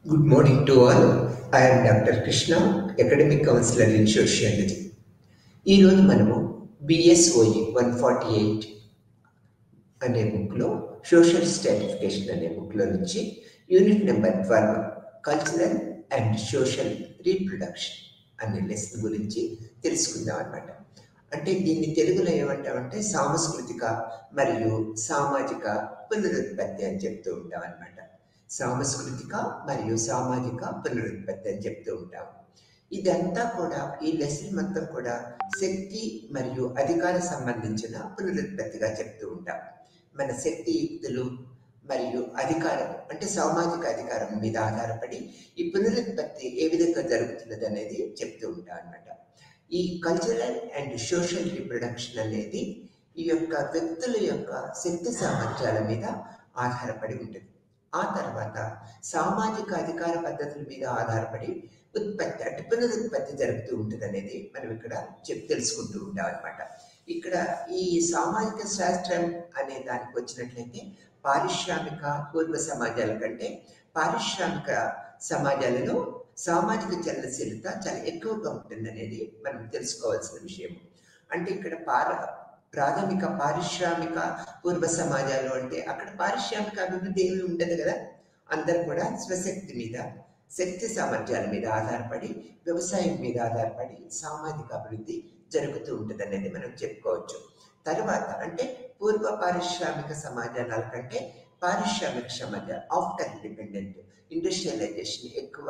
Good morning to all. I am Dr. Krishna, Academic Counselor in Sociology. ఈరోజు మనము BSOE 148 అనే బుక్లో social stratification అనే బుక్లో నుంచి unit number 12 cultural and social reproduction అనే లెసన్ గురించి తెలుసుకుందాం అన్నమాట. అంటే దీన్ని తెలుగులో ఏమంటామంటే సాంస్కృతిక మరియు సామాజిక పునరుత్పత్తి అని చెప్తూ ఉంటాం అన్నమాట. సాంస్కృతిక మరియు సామాజిక పునరుత్పత్తి అని చెప్తూ ఉంటాం. ఇదంతా కూడా ఈ లెసన్ మొత్తం కూడా శక్తి మరియు అధికార సంబంధించిన పునరుత్పత్తిగా చెప్తూ ఉంటాం. మన శక్తియుక్తులు మరియు అధికారం అంటే సామాజిక అధికారం మీద ఆధారపడి ఈ పునరుత్పత్తి ఏ విధంగా జరుగుతున్నది అనేది చెప్తూ ఉంటాం అన్నమాట. ఈ కల్చరల్ అండ్ సోషల్ రీప్రొడక్షన్ అనేది ఈ యొక్క వ్యక్తుల యొక్క శక్తి సామర్థ్యాల మీద ఆధారపడి ఉంటుంది. ఆ తర్వాత సామాజిక అధికార పద్ధతుల మీద ఆధారపడి ఉత్పత్తి అంటే పునరుత్పత్తి జరుగుతూ ఉంటుంది అనేది మనం ఇక్కడ తెలుసుకుంటూ ఉంటాం అనమాట. ఇక్కడ ఈ సామాజిక శాస్త్రం అనే దానికి వచ్చినట్లయితే పారిశ్రామిక పూర్వ సమాజాల కంటే పారిశ్రామిక సమాజాలలో సామాజిక చలనశీలత చాలా ఎక్కువగా ఉంటుంది అనేది మనం తెలుసుకోవాల్సిన విషయం. అంటే ఇక్కడ ప్రాథమిక పారిశ్రామిక పూర్వ సమాజాలు అంటే అక్కడ పారిశ్రామిక అభివృద్ధి ఏమి ఉండదు కదా. అందరూ కూడా స్వశక్తి మీద శక్తి సామర్థ్యాల మీద ఆధారపడి వ్యవసాయం మీద ఆధారపడి సామాజిక అభివృద్ధి జరుగుతూ ఉంటుంది అనేది మనం చెప్పుకోవచ్చు. తర్వాత అంటే పూర్వ పారిశ్రామిక సమాజాల కంటే పారిశ్రామిక సమాజాలు ఆఫ్టర్ ఇండిపెండెంట్ ఇండస్ట్రియలైజేషన్ ఎక్కువ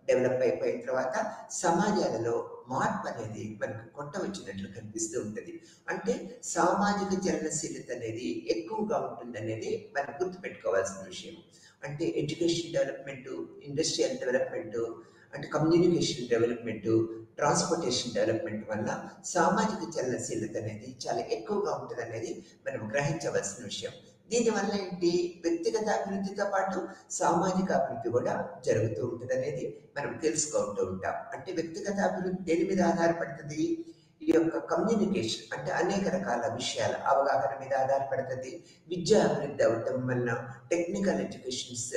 డెవలప్ అయిపోయిన తర్వాత సమాజాలలో మార్పు అనేది మనకు కొట్ట వచ్చినట్లు కనిపిస్తూ ఉంటుంది. అంటే సామాజిక చలనశీలత అనేది ఎక్కువగా ఉంటుంది అనేది మనం గుర్తుపెట్టుకోవాల్సిన విషయం. అంటే ఎడ్యుకేషన్ డెవలప్మెంట్, ఇండస్ట్రియల్ డెవలప్మెంట్, అంటే కమ్యూనికేషన్ డెవలప్మెంట్, ట్రాన్స్పోర్టేషన్ డెవలప్మెంట్ వల్ల సామాజిక చలనశీలత అనేది చాలా ఎక్కువగా ఉంటుంది అనేది మనం గ్రహించవలసిన విషయం. దీనివల్ల ఏంటి, వ్యక్తిగత అభివృద్ధితో పాటు సామాజిక అభివృద్ధి కూడా జరుగుతూ ఉంటుంది అనేది మనం తెలుసుకుంటూ ఉంటాం. అంటే వ్యక్తిగత అభివృద్ధి దేని మీద ఆధారపడుతుంది, ఈ యొక్క కమ్యూనికేషన్ అంటే అనేక రకాల విషయాల అవగాహన మీద ఆధారపడుతుంది. విద్యా అభివృద్ధి అవటం వల్ల, టెక్నికల్ ఎడ్యుకేషన్స్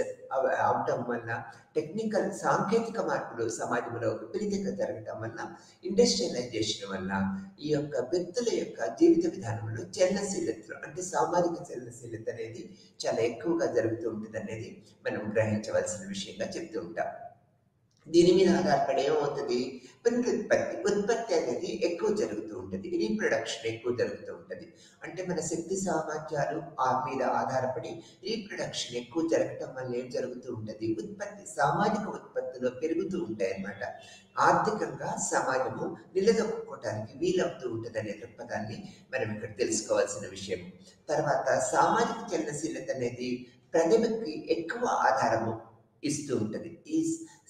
అవటం వల్ల, టెక్నికల్ సాంకేతిక మార్పులు సమాజంలో విపరీతంగా జరగటం వల్ల, ఇండస్ట్రియలైజేషన్ వల్ల ఈ యొక్క వ్యక్తుల యొక్క జీవిత విధానంలో చలనశీలత అంటే సామాజిక చలనశీలత అనేది చాలా ఎక్కువగా జరుగుతూ ఉంటుంది అనేది మనం గ్రహించవలసిన విషయంగా చెప్తూ ఉంటాం. దీని మీద ఆధారపడి ఏమవుతుంది, ఉత్పత్తి అనేది ఎక్కువ జరుగుతూ ఉంటుంది, రీప్రొడక్షన్ ఎక్కువ జరుగుతూ ఉంటుంది. అంటే మన శక్తి సామర్థ్యాలు మీద ఆధారపడి రీప్రొడక్షన్ ఎక్కువ జరగటం వల్ల ఏం జరుగుతూ ఉంటుంది, సామాజిక ఉత్పత్తులు పెరుగుతూ ఉంటాయి అన్నమాట. ఆర్థికంగా సమాజము నిలదొక్కుకోవటానికి వీలవుతూ ఉంటుంది అనే దృక్పథాన్ని మనం ఇక్కడ తెలుసుకోవాల్సిన విషయం. తర్వాత సామాజిక చలనశీలత అనేది ప్రతిభకి ఎక్కువ ఆధారము ఇస్తూ ఉంటుంది. ఈ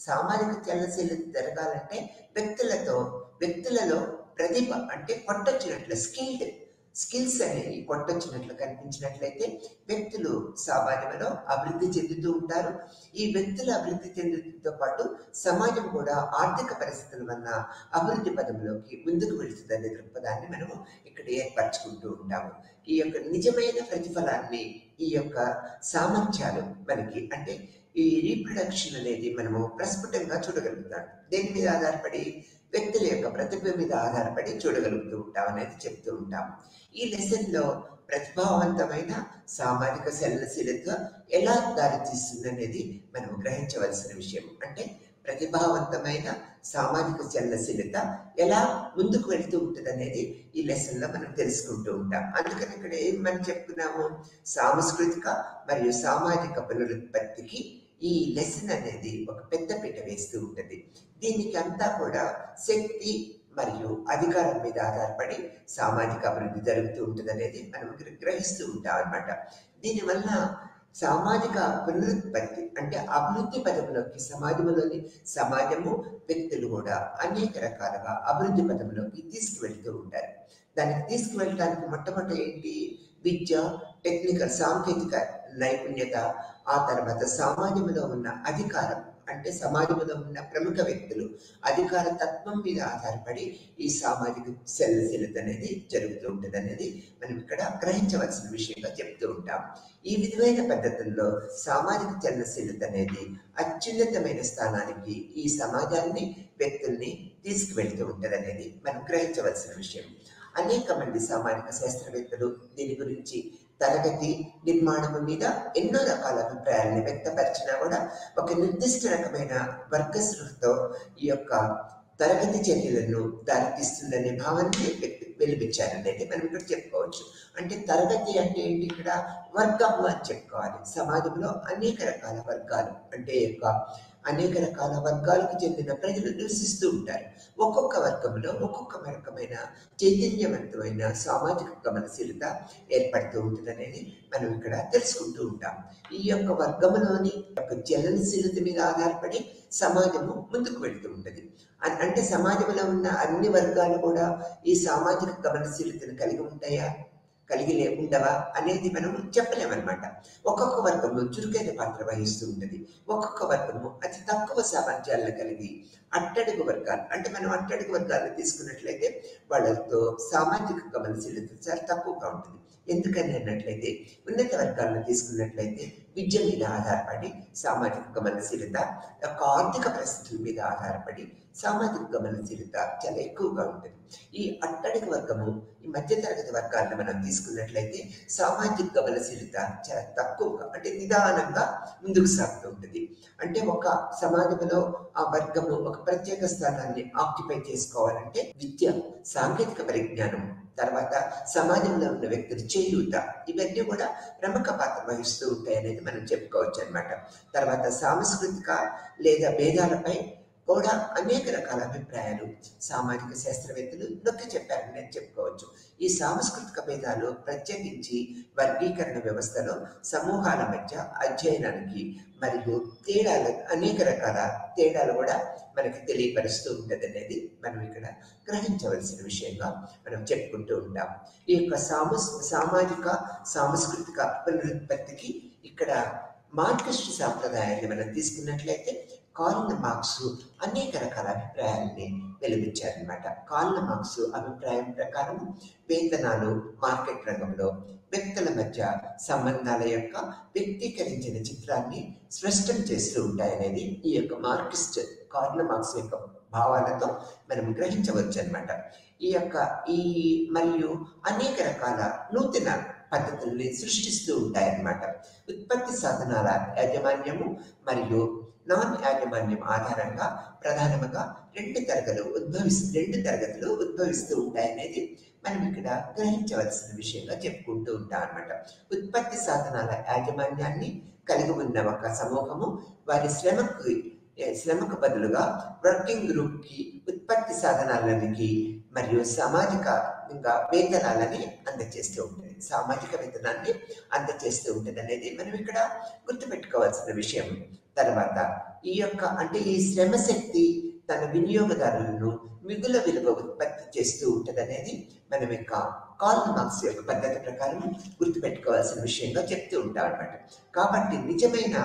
సామాజిక చలనశీలత జరగాలంటే వ్యక్తులలో ప్రతిభ అంటే కొట్టొచ్చినట్లు స్కిల్స్ అనేవి కొట్టొచ్చినట్లు కనిపించినట్లయితే వ్యక్తులు సమాజంలో అభివృద్ధి చెందుతూ ఉంటారు. ఈ వ్యక్తుల అభివృద్ధి చెందుతో పాటు సమాజం కూడా ఆర్థిక పరిస్థితుల వల్ల అభివృద్ధి పదంలోకి ముందుకు వెళుతుందనే దృక్పథాన్ని మనము ఇక్కడ ఏర్పరచుకుంటూ ఉంటాము. ఈ యొక్క నిజమైన ప్రతిఫలాన్ని ఈ యొక్క సామర్థ్యాలు మనకి అంటే ఈ రీప్రొడక్షన్ అనేది మనము ప్రస్ఫుటంగా చూడగలుగుతాం. దేని మీద ఆధారపడి, వ్యక్తుల యొక్క ప్రతిభ మీద ఆధారపడి చూడగలుగుతూ ఉంటాం అనేది చెప్తూ ఉంటాం. ఈ లెసన్లో ప్రతిభావంతమైన సామాజిక చలనశీలత ఎలా దారితీస్తుంది అనేది మనం గ్రహించవలసిన విషయం. అంటే ప్రతిభావంతమైన సామాజిక చలనశీలత ఎలా ముందుకు వెళ్తూ ఉంటుంది అనేది ఈ లెసన్లో మనం తెలుసుకుంటూ ఉంటాం. అందుకని ఇక్కడ ఏం మనం చెప్తున్నాము, సాంస్కృతిక మరియు సామాజిక పునరుత్పత్తికి ఈ లెసన్ అనేది ఒక పెద్ద పీట వేస్తూ ఉంటుంది. దీనికి అంతా కూడా శక్తి మరియు అధికారం మీద ఆధారపడి సామాజిక అభివృద్ధి జరుగుతూ ఉంటుంది అనేది మనం గ్రహిస్తూ ఉంటాం అన్నమాట. దీనివల్ల సామాజిక పునరుత్పత్తి అంటే అభివృద్ధి పదంలోకి సమాజము వ్యక్తులు కూడా అనేక రకాలుగా అభివృద్ధి పదంలోకి తీసుకువెళ్తూ ఉంటారు. దానికి తీసుకువెళ్ళడానికి మొట్టమొదటి ఏంటి, విద్య, టెక్నికల్ సాంకేతిక నైపుణ్యత, ఆ తర్వాత సమాజంలో ఉన్న అధికారం అంటే సమాజంలో ఉన్న ప్రముఖ వ్యక్తులు అధికార తత్వం మీద ఆధారపడి ఈ సామాజిక చలనశీలత అనేది జరుగుతూ ఉంటుంది అనేది మనం ఇక్కడ గ్రహించవలసిన విషయంగా చెప్తూ ఉంటాం. ఈ విధమైన పద్ధతుల్లో సామాజిక చలనశీలత అనేది అత్యున్నతమైన స్థానానికి ఈ సమాజాన్ని వ్యక్తుల్ని తీసుకువెళ్తూ ఉంటుంది అనేది మనం గ్రహించవలసిన విషయం. అనేక మంది సామాజిక శాస్త్రవేత్తలు దీని గురించి తరగతి నిర్మాణం మీద ఎన్నో రకాల అభిప్రాయాలను వ్యక్తపరిచినా కూడా ఒక నిర్దిష్ట రకమైన వర్గస్పృహతో ఈ యొక్క తరగతి చర్యలను దారితీస్తుందనే భావాన్ని వెలిపించారనేది మనం ఇక్కడ చెప్పుకోవచ్చు. అంటే తరగతి అంటే ఏంటి, ఇక్కడ వర్గం అని చెప్పుకోవాలి. సమాజంలో అనేక రకాల వర్గాలు అంటే అనేక రకాల వర్గాలకు చెందిన ప్రజలు నివసిస్తూ ఉంటారు. ఒక్కొక్క వర్గంలో ఒక్కొక్క రకమైన చైతన్యవంతమైన సామాజిక గమనశీలత ఏర్పడుతూ ఉంటుంది అనేది మనం ఇక్కడ తెలుసుకుంటూ ఉంటాం. ఈ యొక్క వర్గంలోని యొక్క చలనశీలత మీద ఆధారపడి సమాజము ముందుకు వెళుతూ ఉంటుంది. అంటే సమాజంలో ఉన్న అన్ని వర్గాలు కూడా ఈ సామాజిక గమనశీలతను కలిగి ఉంటాయా, కలిగి ఉండవా అనేది మనం చెప్పలేమన్నమాట. ఒక్కొక్క వర్గంలో చురుకైన పాత్ర వహిస్తూ ఉంటుంది. ఒక్కొక్క వర్గము అతి తక్కువ సామర్థ్యాలను కలిగి అట్టడుగు వర్గాలు, అంటే మనం అట్టడుగు వర్గాలను తీసుకున్నట్లయితే వాళ్ళతో సామాజిక గమనశీలత చాలా తక్కువగా ఉంటుంది. ఎందుకని అన్నట్లయితే ఉన్నత వర్గాలను తీసుకున్నట్లయితే విద్య మీద ఆధారపడి సామాజిక గమనశీలత, యొక్క ఆర్థిక పరిస్థితుల మీద ఆధారపడి సామాజిక గమనశీలత చాలా ఎక్కువగా ఉంటుంది. ఈ అట్టడుగు వర్గము, ఈ మధ్యతరగతి వర్గాలను మనం తీసుకున్నట్లయితే సామాజిక గమనశీలత చాలా తక్కువగా, అంటే నిదానంగా ముందుకు సాగుతూ ఉంటుంది. అంటే ఒక సమాజంలో ఆ వర్గము ఒక ప్రత్యేక స్థానాన్ని ఆక్యుపై చేసుకోవాలంటే విద్య, సాంకేతిక పరిజ్ఞానం, తర్వాత సమాజంలో ఉన్న వ్యక్తుల చేయూత, ఇవన్నీ కూడా ప్రముఖ పాత్ర వహిస్తూ ఉంటాయి అనేది మనం చెప్పుకోవచ్చు అనమాట. తర్వాత సాంస్కృతిక లేదా భేదాలపై కూడా అనేక రకాల అభిప్రాయాలు సామాజిక శాస్త్రవేత్తలు నొక్కి చెప్పారని నేను చెప్పుకోవచ్చు. ఈ సాంస్కృతిక భేదాలు ప్రత్యేకించి వర్గీకరణ వ్యవస్థలో సమూహాల మధ్య అధ్యయనానికి మరియు తేడాలు, అనేక రకాల తేడాలు కూడా మనకి తెలియపరుస్తూ ఉంటుంది అనేది మనం ఇక్కడ గ్రహించవలసిన విషయంగా మనం చెప్పుకుంటూ ఉంటాం. ఈ యొక్క సామాజిక సాంస్కృతిక పునరుత్పత్తికి ఇక్కడ మార్క్సిస్ట్ సాంప్రదాయాన్ని మనం తీసుకున్నట్లయితే కార్ల్ మార్క్స్ అనేక రకాల అభిప్రాయాలని వెలువచ్చారనమాట. కార్ల్ మార్క్స్ అభిప్రాయం ప్రకారం వేతనాలు మార్కెట్ రంగంలో వ్యక్తుల మధ్య సంబంధాల యొక్క వ్యక్తీకరించిన చిత్రాన్ని స్పష్టం చేస్తూ ఉంటాయనేది ఈ యొక్క మార్క్సిస్ట్ కార్ల్ మార్క్స్ యొక్క భావాలతో మనం గ్రహించవచ్చు అనమాట. మరియు అనేక రకాల నూతన పద్ధతుల్ని సృష్టిస్తూ ఉంటాయన్నమాట. ఉత్పత్తి సాధనాల యాజమాన్యము మరియు నాన్ యాజమాన్యం ఆధారంగా ప్రధానంగా రెండు తరగతులు ఉద్భవిస్తూ ఉంటాయనేది మనం ఇక్కడ గ్రహించవలసిన విషయంగా చెప్పుకుంటూ ఉంటాం అనమాట. ఉత్పత్తి సాధనాల యాజమాన్యాన్ని కలిగి ఉన్న ఒక సమూహము వారి శ్రమకు బదులుగా వర్కింగ్ గ్రూప్ కి ఉత్పత్తి సాధనాలకి మరియు సామాజిక వేతనాలని అందజేస్తూ ఉంటుంది. సామాజిక వేతనాన్ని అందజేస్తూ ఉంటుంది అనేది మనం ఇక్కడ గుర్తుపెట్టుకోవాల్సిన విషయం. తర్వాత ఈ శ్రమ శక్తి తన వినియోగదారులను మిగుల విలువ ఉత్పత్తి చేస్తూ ఉంటుంది అనేది మనం యొక్క కార్ల్ మార్క్స్ యొక్క పద్ధతి ప్రకారం గుర్తుపెట్టుకోవాల్సిన విషయంగా చెప్తూ ఉంటాం అనమాట. కాబట్టి నిజమైన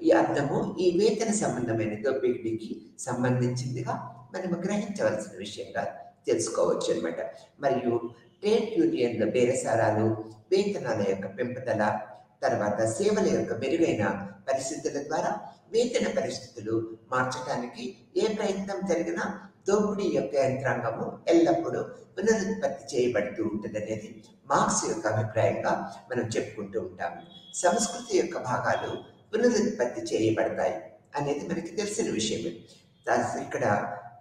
ఈ అర్థము ఈ వేతన సంబంధమైన దోపిడీకి సంబంధించిందిగా మనం గ్రహించవలసిన విషయంగా తెలుసుకోవచ్చు అనమాట. మరియు ట్రేడ్ యూనియన్ల బేరసారాలు, వేతనాల యొక్క పెంపుదల, తర్వాత సేవల యొక్క మెరుగైన పరిస్థితుల ద్వారా వేతన పరిస్థితులు మార్చడానికి ఏ ప్రయత్నం జరిగినా దోపిడీ యొక్క యంత్రాంగము ఎల్లప్పుడూ పునరుత్పత్తి చేయబడుతూ ఉంటుంది అనేది మార్క్స్ యొక్క అభిప్రాయంగా మనం చెప్పుకుంటూ ఉంటాము. సంస్కృతి యొక్క భాగాలు పునరుత్పత్తి చేయబడతాయి అనేది మనకి తెలిసిన విషయమే. ఇక్కడ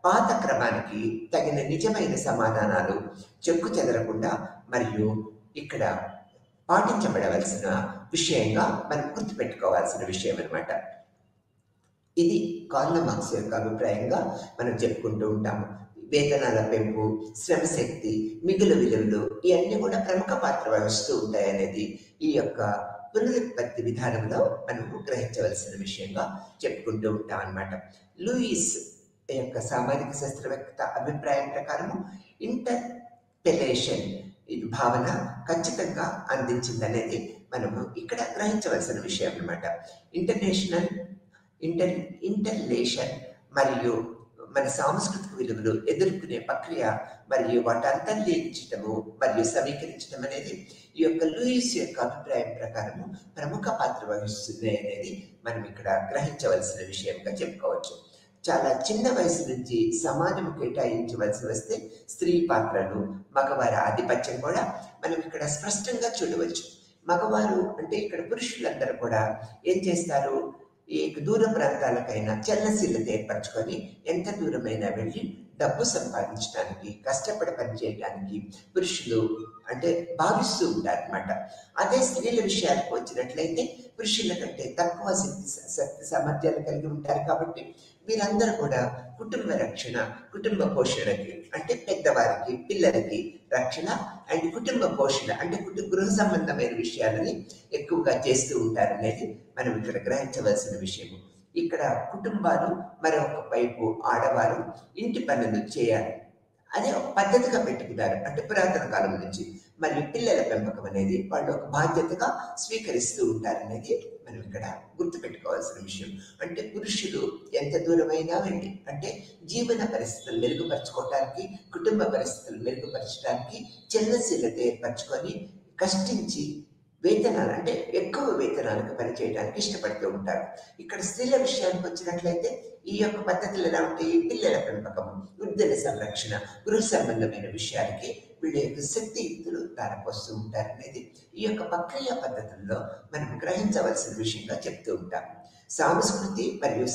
పాత క్రమానికి తగిన నిజమైన సమాధానాలు చెక్కు చెదరకుండా మరియు ఇక్కడ పాటించబడవలసిన విషయంగా మనం గుర్తుపెట్టుకోవాల్సిన విషయం అనమాట. ఇది కార్ల్ మార్క్స్ యొక్క అభిప్రాయంగా మనం చెప్పుకుంటూ ఉంటాము. వేతనాల పెంపు, శ్రమశక్తి, మిగులు విలువలు ఇవన్నీ కూడా ప్రముఖ పాత్ర వహిస్తూ ఉంటాయి అనేది ఈ యొక్క పునరుత్పత్తి విధానంలో మనము గ్రహించవలసిన విషయంగా చెప్పుకుంటూ ఉంటాం అన్నమాట. లూయిస్ యొక్క సామాజిక శాస్త్రవేత్త అభిప్రాయం ప్రకారం ఇంటర్పెలేషన్ భావన ఖచ్చితంగా అందించిందనేది మనము ఇక్కడ గ్రహించవలసిన విషయం అన్నమాట. ఇంటర్నేషనల్ ఇంటర్ ఇంటర్లేషన్ మరియు మన సాంస్కృతిక విలువలు ఎదుర్కొనే ప్రక్రియ మరియు వాటి అంతర్లీనించటము మరియు సమీకరించడం అనేది ఈ యొక్క లూయిస్ యొక్క అభిప్రాయం ప్రకారము ప్రముఖ పాత్ర వహిస్తుంది అనేది మనం ఇక్కడ గ్రహించవలసిన విషయంగా చెప్పుకోవచ్చు. చాలా చిన్న వయసు నుంచి సమాజం కేటాయించవలసి వస్తే స్త్రీ పాత్రలు, మగవారి ఆధిపత్యం కూడా మనం ఇక్కడ స్పష్టంగా చూడవచ్చు. మగవారు అంటే ఇక్కడ పురుషులందరూ కూడా ఏం చేస్తారు, ఈ దూర ప్రాంతాలకైనా చలనశీలత ఏర్పరచుకొని ఎంత దూరమైనా వెళ్ళి డబ్బు సంపాదించడానికి, కష్టపడి పనిచేయడానికి పురుషులు అంటే భావిస్తూ ఉంటారు అనమాట. అదే స్త్రీల విషయాలకు వచ్చినట్లయితే పురుషుల కంటే తక్కువ శక్తి సామర్థ్యాలు కలిగి ఉంటారు. కాబట్టి వీరందరూ కూడా కుటుంబ రక్షణ, కుటుంబ పోషణకి అంటే పెద్దవారికి, పిల్లలకి రక్షణ అండ్ కుటుంబ పోషణ అంటే గృహ సంబంధమైన విషయాలని ఎక్కువగా చేస్తూ ఉంటారనేది మనం ఇక్కడ గ్రహించవలసిన విషయము. ఇక్కడ కుటుంబాలు మరొక వైపు ఆడవారు ఇంటి పనులు చేయాలి, అదే ఒక పద్ధతిగా పెట్టుకున్నారు అంటే పురాతన కాలం నుంచి. మరియు పిల్లల పెంపకం అనేది వాళ్ళు ఒక బాధ్యతగా స్వీకరిస్తూ ఉంటారనేది మనం ఇక్కడ గుర్తుపెట్టుకోవాల్సిన విషయం. అంటే పురుషులు ఎంత దూరమైనా వెళ్ళి అంటే జీవన పరిస్థితులు మెరుగుపరచుకోవటానికి, కుటుంబ పరిస్థితులు మెరుగుపరచడానికి చలనశీలత ఏర్పరచుకొని కష్టించి వేతనాలు అంటే ఎక్కువ వేతనాలకు పనిచేయడానికి ఇష్టపడుతూ ఉంటారు. ఇక్కడ స్త్రీల విషయానికి వచ్చినట్లయితే ఈ యొక్క పద్ధతులు ఎలా ఉంటాయి, పిల్లల పెంపకం, వృద్ధుల సంరక్షణ, గృహ సంబంధమైన విషయాలకి వీళ్ళ యొక్క శక్తియుక్తులు దారిపోస్తూ ఉంటారు అనేది ఈ యొక్క ప్రక్రియ పద్ధతుల్లో మనం గ్రహించవలసిన విషయంగా చెప్తూ ఉంటాం. సాంస్కృతి మరియు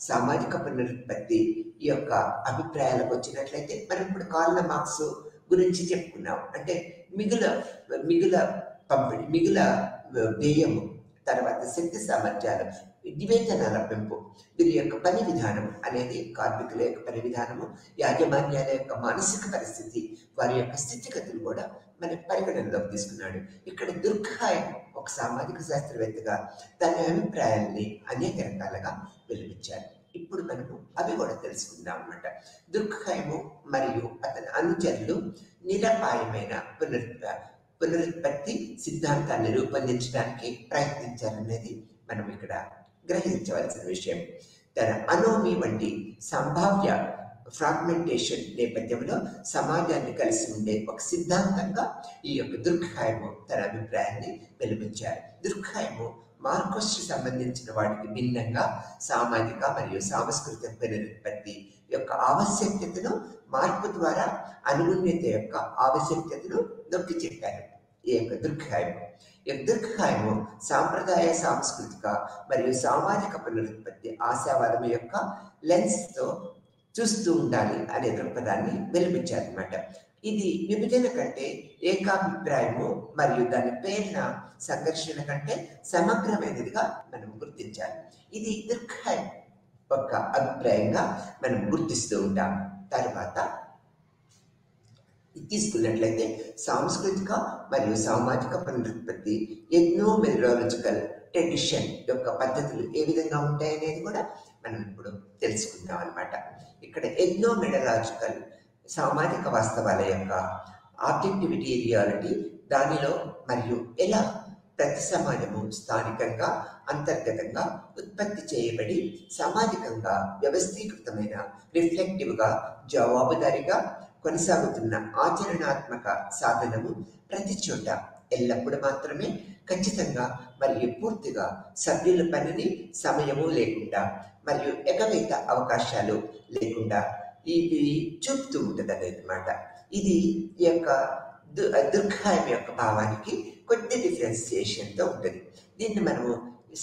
సామాజిక పునరుత్పత్తి ఈ యొక్క అభిప్రాయాలకు వచ్చినట్లయితే మనం ఇప్పుడు కార్ల్ మార్క్స్ గురించి చెప్పుకున్నాం. అంటే మిగుల పంపిణీ, మిగుల వ్యయము, తర్వాత శక్తి సామర్థ్యాలు, వేతనాల పెంపు, వీరి యొక్క పని విధానం అనేది కార్మికుల యొక్క పని విధానము, యాజమాన్యాల యొక్క మానసిక పరిస్థితి, వారి యొక్క స్థితిగతులు కూడా మన పరిగణనలోకి తీసుకున్నాడు. ఇక్కడ దుర్ఖాయం ఒక సామాజిక శాస్త్రవేత్తగా తన అభిప్రాయాల్ని అనేక రకాలుగా వెలువచ్చారు. ఇప్పుడు మనము అవి కూడా తెలుసుకుందాం అన్నమాట. దుర్ఖాయము మరియు అతని అనుచరులు నిరపాయమైన పునరుత్పత్తి సిద్ధాంతాన్ని రూపొందించడానికి ప్రయత్నించారనేది మనం ఇక్కడ గ్రహించవలసిన విషయం. తన అనోమి వంటి సంభావ్య ఫ్రాగ్మెంటేషన్ నేపథ్యంలో సమాజాన్ని కలిసి ఉండే ఒక సిద్ధాంతంగా ఈ యొక్క దుర్ఖాయము తన అభిప్రాయాన్ని వెలువచ్చారు. దుర్ఖాయము మార్కోస్కి సంబంధించిన వాటికి భిన్నంగా సామాజిక మరియు సాంస్కృతిక పునరుత్పత్తి యొక్క ఆవశ్యకతను, మార్పు ద్వారా అనుగుణ్యత యొక్క ఆవశ్యకతను నొక్కి చెప్పారు ఈ యొక్క దుర్ఖాయము. ఈ దుర్ఖాయము సాంప్రదాయ సాంస్కృతిక మరియు సామాజిక పునరుత్పత్తి ఆశావాదం యొక్క లెన్స్తో చూస్తూ ఉండాలి అనే దృక్పథాన్ని వెలిపించారనమాట. ఇది విభజన కంటే ఏకాభిప్రాయము మరియు దాని పేరున సంఘర్షణ కంటే సమగ్రమైనదిగా మనం గుర్తించాలి. ఇది దుర్ఖాయం ఒక అభిప్రాయంగా మనం గుర్తిస్తూ ఉంటాం. తర్వాత తీసుకున్నట్లయితే సాంస్కృతిక మరియు సామాజిక పునరుత్పత్తి, ఎథ్నో మెథడాలజికల్ ట్రెడిషన్ యొక్క పద్ధతులు ఏ విధంగా ఉంటాయనేది కూడా మనం ఇప్పుడు తెలుసుకుందాం అనమాట. ఇక్కడ ఎథ్నో మెథడాలజికల్ సామాజిక వాస్తవాల యొక్క ఆబ్జెక్టివిటీ, రియాలిటీ, దానిలో మరియు ఎలా ప్రతి సమాజము స్థానికంగా, అంతర్గతంగా ఉత్పత్తి చేయబడి సామాజికంగా వ్యవస్థీకృతమైన రిఫ్లెక్టివ్గా, జవాబుదారీగా కొనసాగుతున్న ఆచరణాత్మక సాధనము ప్రతి చోట ఎల్లప్పుడు మాత్రమే ఖచ్చితంగా మరియు పూర్తిగా సభ్యుల పనిని సమయము లేకుండా మరియు ఎగవేత అవకాశాలు లేకుండా ఇది చూపుతూ ఉంటుంది అన్నమాట. ఇది ఈ యొక్క దుర్ఖాయం యొక్క భావానికి కొద్ది డిఫరెన్సియేషన్తో ఉంటుంది. దీన్ని మనము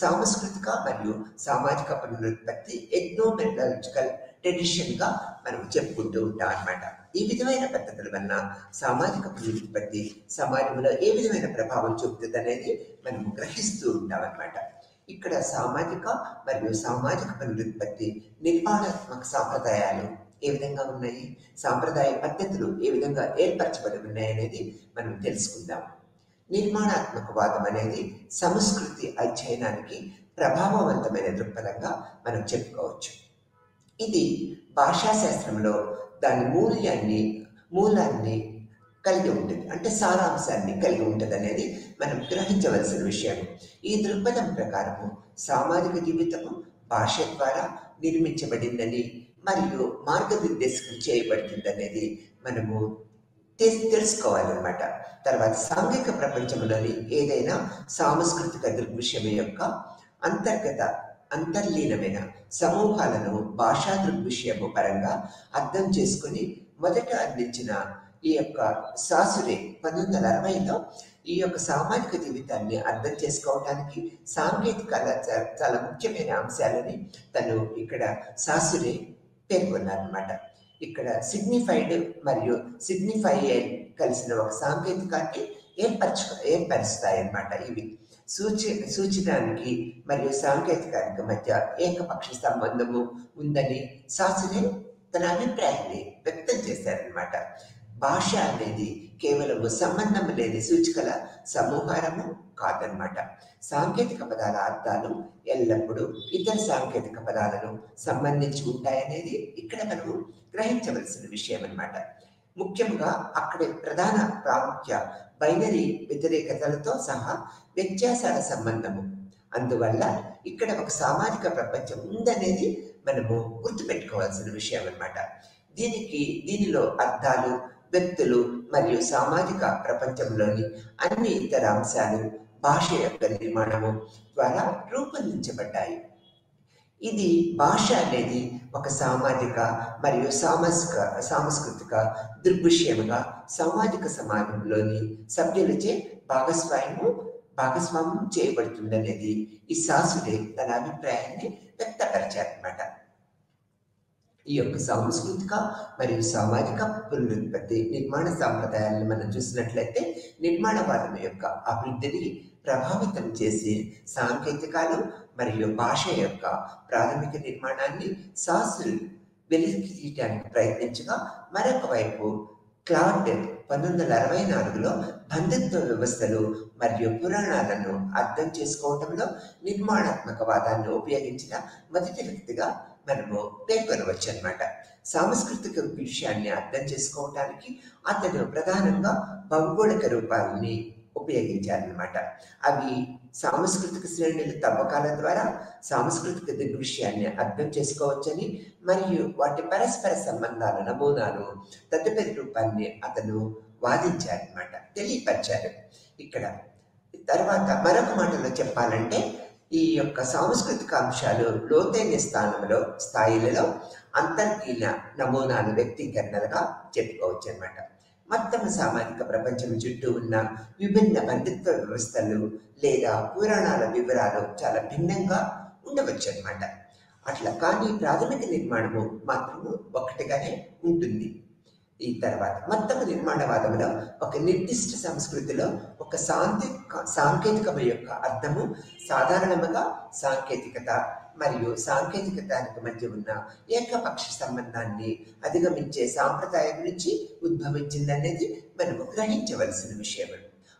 సాంస్కృతిక మరియు సామాజిక పునరుత్పత్తి, ఎథ్నో మెథడాలజికల్ ట్రెడిషన్గా మనం చెప్పుకుంటూ ఉంటాం అన్నమాట. ఈ విధమైన పద్ధతుల వలన సామాజిక పునరుత్పత్తి సమాజంలో ఏ విధమైన ప్రభావం చూపుతుంది అనేది మనం గ్రహిస్తూ ఉంటాం అన్నమాట. ఇక్కడ సామాజిక మరియు సామాజిక పునరుత్పత్తి నిర్మాణాత్మక సాంప్రదాయాలు ఏ విధంగా ఉన్నాయి, సాంప్రదాయ పద్ధతులు ఏ విధంగా ఏర్పరచబడి ఉన్నాయి అనేది మనం తెలుసుకుందాం. నిర్మాణాత్మకవాదం అనేది సంస్కృతి అధ్యయనానికి ప్రభావవంతమైన దృక్పథంగా మనం చెప్పుకోవచ్చు. ఇది భాషాశాస్త్రంలో దాని మూలాన్ని కలిగి ఉంటుంది, అంటే సారాంశాన్ని కలిగి ఉంటుంది అనేది మనం గ్రహించవలసిన విషయం. ఈ దృక్పథం ప్రకారము సామాజిక జీవితము భాష ద్వారా నిర్మించబడిందని మరియు మార్గనిర్దేశం చేయబడుతుందనేది మనము తెలుసుకోవాలన్నమాట. తర్వాత సాంఘిక ప్రపంచంలోని ఏదైనా సాంస్కృతిక దృగ్విషయం యొక్క అంతర్లీనమైన సమూహాలను భాషా దృగ్విషయము పరంగా అర్థం చేసుకుని మొదట అందించిన ఈ యొక్క సాసురే 1960లో ఈ యొక్క సామాజిక జీవితాన్ని అర్థం చేసుకోవడానికి సాంకేతికాల చాలా ముఖ్యమైన అంశాలని తను ఇక్కడ సాసురే పేర్కొన్నారన్నమాట. ఇక్కడ సిగ్నిఫైడ్ మరియు సిగ్నిఫైయర్ కలిసిన ఒక సాంకేతికాన్ని ఏర్పరుస్తాయి అన్నమాట. ఇవి సూచనానికి మరియు సాంకేతికానికి మధ్య ఏకపక్ష సంబంధము ఉందని సాసురే తన అభిప్రాయాన్ని వ్యక్తం చేశారనమాట. భాష అనేది కేవలం సంబంధం లేని సూచికల సమూహారము కాదనమాట. సాంకేతిక పదాల అర్థాలు ఎల్లప్పుడూ ఇతర సాంకేతిక పదాలను సంబంధించి ఉంటాయనేది ఇక్కడ మనము గ్రహించవలసిన విషయం అన్నమాట. ముఖ్యంగా అక్కడి ప్రధాన ప్రాముఖ్య బైనరీ వ్యతిరేకతలతో సహా వ్యత్యాసాల సంబంధము. అందువల్ల ఇక్కడ ఒక సామాజిక ప్రపంచం ఉందనేది మనము గుర్తుపెట్టుకోవాల్సిన విషయం అన్నమాట. దీనిలో అర్థాలు, వ్యక్తులు మరియు సామాజిక ప్రపంచంలోని అన్ని ఇతర అంశాలు భాష యొక్క నిర్మాణము ద్వారా రూపొందించబడ్డాయి. ఇది భాష అనేది ఒక సామాజిక మరియు సాంస్కృతిక దృగ్విషయముగా సామాజిక సమాజంలోని సభ్యులచే భాగస్వామ్యం చేయబడుతుందనేది ఈ సాసురే తన అభిప్రాయాన్ని వ్యక్తపరిచారన్నమాట. ఈ యొక్క సాంస్కృతిక మరియు సామాజిక పునరుత్పత్తి నిర్మాణ సాంప్రదాయాలను మనం చూసినట్లయితే నిర్మాణవాదం యొక్క అభివృద్ధిని ప్రభావితం చేసి సాంకేతికాలు మరియు భాష యొక్క ప్రాథమిక నిర్మాణాన్ని సాసురు వెలికి తీయడానికి ప్రయత్నించగా, మరొక వైపు క్లాడ్ 1964లో బంధుత్వ వ్యవస్థలు మరియు పురాణాలను అర్థం చేసుకోవడంలో నిర్మాణాత్మకవాదాన్ని ఉపయోగించిన మొదటి వ్యక్తిగా మనము పేర్కొనవచ్చు అన్నమాట. సాంస్కృతిక విషయాన్ని అర్థం చేసుకోవడానికి అతను ప్రధానంగా భౌగోళిక రూపాలని ఉపయోగించారన్నమాట. అవి సాంస్కృతిక శ్రేణుల తవ్వకాల ద్వారా సాంస్కృతిక దృగ్విషయాన్ని అర్థం చేసుకోవచ్చని మరియు వాటి పరస్పర సంబంధాల నమూనాలు తదుపరి రూపాన్ని అతను వాదించారన్నమాట, తెలియపరిచారు. ఇక్కడ తర్వాత మరొక మాటలో చెప్పాలంటే ఈ యొక్క సాంస్కృతిక అంశాలు లోతైన స్థాయిలలో అంతర్లీన నమూనాలు వ్యక్తీకరణలుగా చెప్పుకోవచ్చు అన్నమాట. మొత్తం సామాజిక ప్రపంచం చుట్టూ ఉన్న విభిన్న బంధుత్వ వ్యవస్థలు లేదా పురాణాల వివరాలు చాలా భిన్నంగా ఉండవచ్చు అన్నమాట. అట్లా కానీ ప్రాథమిక నిర్మాణము మాత్రము ఒకటిగానే ఉంటుంది. ఈ తర్వాత మొత్తం నిర్మాణవాదంలో ఒక నిర్దిష్ట సంస్కృతిలో ఒక సాంకేతికత యొక్క అర్థము సాధారణంగా సాంకేతికత మరియు సాంకేతికతానికి మధ్య ఉన్న ఏకపక్ష సంబంధాన్ని అధిగమించే సాంప్రదాయం నుంచి ఉద్భవించిందనేది మనము గ్రహించవలసిన విషయం.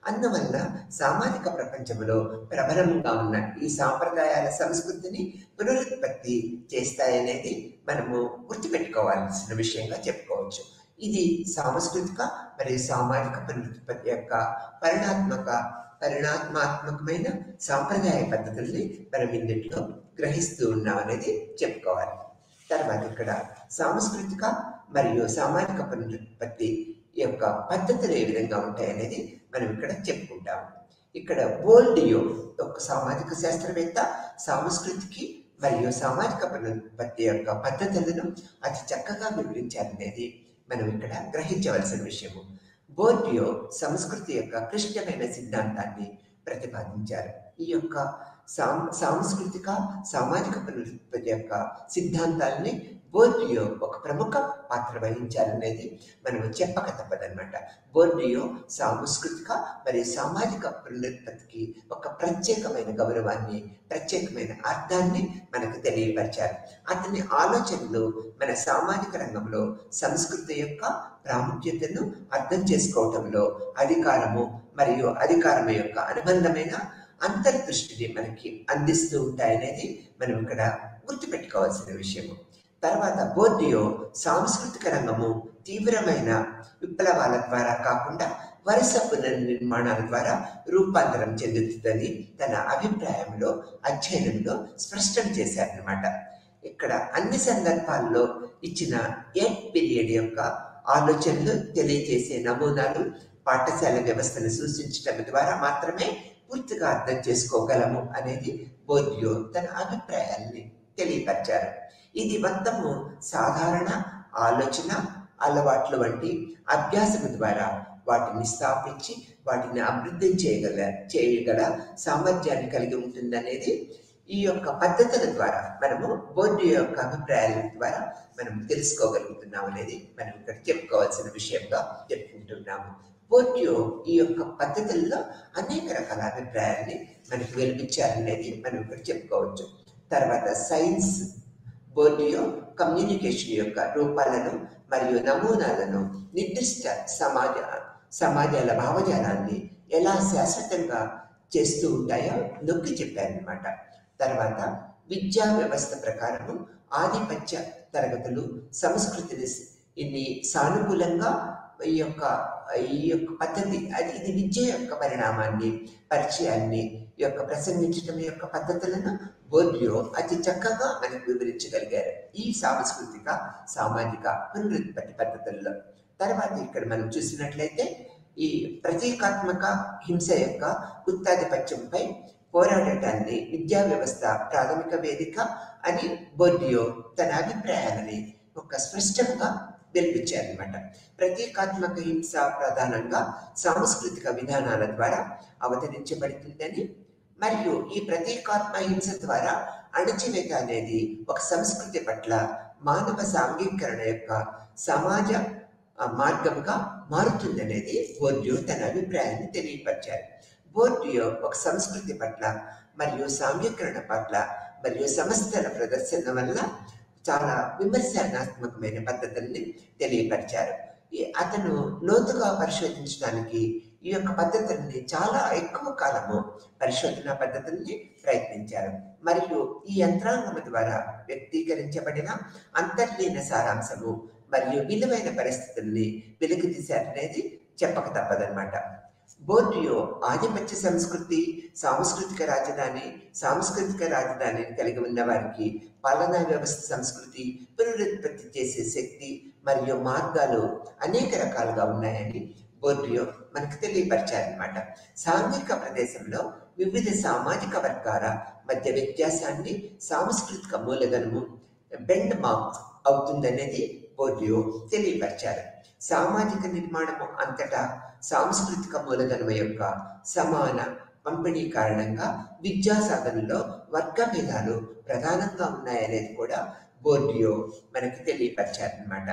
అందువల్ల సామాజిక ప్రపంచంలో ప్రబలంగా ఉన్న ఈ సాంప్రదాయాల సంస్కృతిని పునరుత్పత్తి చేస్తాయనేది మనము గుర్తుపెట్టుకోవాల్సిన విషయంగా చెప్పుకోవచ్చు. ఇది సాంస్కృతిక మరియు సామాజిక పునరుత్పత్తి యొక్క పరిణామాత్మకమైన సాంప్రదాయ పద్ధతుల్ని మనం ఇందులో గ్రహిస్తూ ఉన్నాం అనేది చెప్పుకోవాలి. తర్వాత ఇక్కడ సాంస్కృతిక మరియు సామాజిక పునరుత్పత్తి యొక్క పద్ధతులు ఏ విధంగా ఉంటాయనేది మనం ఇక్కడ చెప్పుకుంటాం. ఇక్కడ బోల్డియో ఒక సామాజిక శాస్త్రవేత్త సాంస్కృతికి మరియు సామాజిక పునరుత్పత్తి యొక్క పద్ధతులను అతి చక్కగా వివరించారనేది మనం ఇక్కడ గ్రహించవలసిన విషయము. బోర్డియో సంస్కృతి యొక్క క్లిష్టమైన సిద్ధాంతాన్ని ప్రతిపాదించారు. ఈ యొక్క సాంస్కృతిక సామాజిక పునరుత్పత్తి యొక్క సిద్ధాంతాలని బోర్డియో ఒక ప్రముఖ పాత్ర వహించాలనేది మనము చెప్పక తప్పదన్నమాట. బోర్డియో సాంస్కృతిక మరియు సామాజిక పునరుత్పత్తికి ఒక ప్రత్యేకమైన గౌరవాన్ని, ప్రత్యేకమైన అర్థాన్ని మనకు తెలియపరిచారు. అతని ఆలోచనలు మన సామాజిక రంగంలో సంస్కృతి యొక్క ప్రాముఖ్యతను అర్థం చేసుకోవటంలో అధికారము మరియు అధికారం యొక్క అనుబంధమైన అంతర్దృష్టిని మనకి అందిస్తూ ఉంటాయనేది మనం ఇక్కడ గుర్తుపెట్టుకోవాల్సిన విషయము. తర్వాత బోర్డియో సాంస్కృతిక రంగము తీవ్రమైన విప్లవాల ద్వారా కాకుండా వరుస పునర్నిర్మాణాల ద్వారా రూపాంతరం చెందుతుందని తన అభిప్రాయంలో అధ్యయనంలో స్పష్టం చేశారన్నమాట. ఇక్కడ అన్ని సందర్భాల్లో ఇచ్చిన 8 పీరియడ్ యొక్క ఆలోచనలు తెలియజేసే నమూనాలు పాఠశాల వ్యవస్థను సూచించడం ద్వారా మాత్రమే పూర్తిగా అర్థం చేసుకోగలము అనేది బోర్డియో తన అభిప్రాయాల్ని తెలియపరిచారు. ఇది మొత్తము సాధారణ ఆలోచన అలవాట్ల వంటి అభ్యాసం ద్వారా వాటిని స్థాపించి వాటిని అభివృద్ధి చేయగల సామర్థ్యాన్ని కలిగి ఉంటుందనేది ఈ యొక్క పద్ధతుల ద్వారా మనము బోర్డియో యొక్క అభిప్రాయాల ద్వారా మనం తెలుసుకోగలుగుతున్నాం అనేది మనం ఇక్కడ చెప్పుకోవాల్సిన విషయంగా చెప్పుకుంటున్నాము. బోర్డియో ఈ యొక్క పద్ధతుల్లో అనేక రకాల అభిప్రాయాల్ని మనకు వెలిపించారనేది మనం ఇక్కడ చెప్పుకోవచ్చు. తర్వాత సైన్స్ బోర్డియో కమ్యూనికేషన్ యొక్క రూపాలను మరియు నమూనాలను నిర్దిష్ట సమాజాల భావజాలాన్ని ఎలా శాశ్వతంగా చేస్తూ ఉంటాయో నొక్కి చెప్పారనమాట. తర్వాత విద్యా వ్యవస్థ ప్రకారము ఆధిపత్య తరగతులు సంస్కృతిని సానుకూలంగా ఈ యొక్క పద్ధతి ఇది విద్య యొక్క పరిణామాన్ని పరిచయాన్ని యొక్క ప్రసంగించడం యొక్క పద్ధతులను బోర్డియో అతి చక్కగా మనకు వివరించగలిగారు ఈ సాంస్కృతిక సామాజిక పునరుత్పత్తి పద్ధతుల్లో. తర్వాత ఇక్కడ మనం చూసినట్లయితే ఈ ప్రతీకాత్మక హింస యొక్క గుత్తాధిపత్యంపై పోరాడటాన్ని విద్యా వ్యవస్థ ప్రాథమిక వేదిక అని బోర్డియో తన అభిప్రాయాలని ఒక స్పష్టంగా వెలిపించారనమాట. ప్రతీకాత్మక హింస ప్రధానంగా సాంస్కృతిక విధానాల ద్వారా అవతరించబడుతుందని మరియు ఈ ప్రతీకాత్మ హింస ద్వారా అణచివేత అనేది ఒక సంస్కృతి పట్ల మానవ సాంఘీకరణ యొక్క సమాజ మార్గంగా మారుతుందనేది బోర్డియో తన అభిప్రాయాన్ని తెలియపరిచారు. బోర్డియో ఒక సంస్కృతి పట్ల మరియు సాంఘీకరణ పట్ల మరియు సమస్యల ప్రదర్శన వల్ల చాలా విమర్శనాత్మకమైన పద్ధతుల్ని తెలియపరిచారు. అతను లోతుగా పరిశోధించడానికి ఈ యొక్క పద్ధతుల్ని చాలా ఎక్కువ కాలము పరిశోధన పద్ధతుల్ని ప్రయత్నించారు. మరియు ఈ యంత్రాంగం ద్వారా వ్యక్తీకరించబడిన అంతర్లీన సారాంశము మరియు విలువైన పరిస్థితుల్ని వెలికి తీశారనేది చెప్పక తప్పదన్నమాట. బోర్డియో ఆధిపత్య సంస్కృతి సాంస్కృతిక రాజధానిని కలిగి ఉన్న వారికి పాలనా వ్యవస్థ సంస్కృతి పునరుత్పత్తి చేసే శక్తి మరియు మార్గాలు అనేక రకాలుగా ఉన్నాయని బోర్డియో మనకు తెలియపరిచారనమాట. సాంఘిక ప్రదేశంలో వివిధ సామాజిక వర్గాల మధ్య వ్యత్యాసాన్ని సాంస్కృతిక మూలధనము బెండ్ మార్క్ అవుతుందనేది బోర్డియో తెలియపరిచారు. సామాజిక నిర్మాణము అంతటా సాంస్కృతిక మూలధనం యొక్క సమాన పంపిణీ కారణంగా విద్యా సాధనలో వర్గ భేదాలు ప్రధానంగా ఉన్నాయనేది కూడా బోర్డియో మనకి తెలియపరిచారనమాట.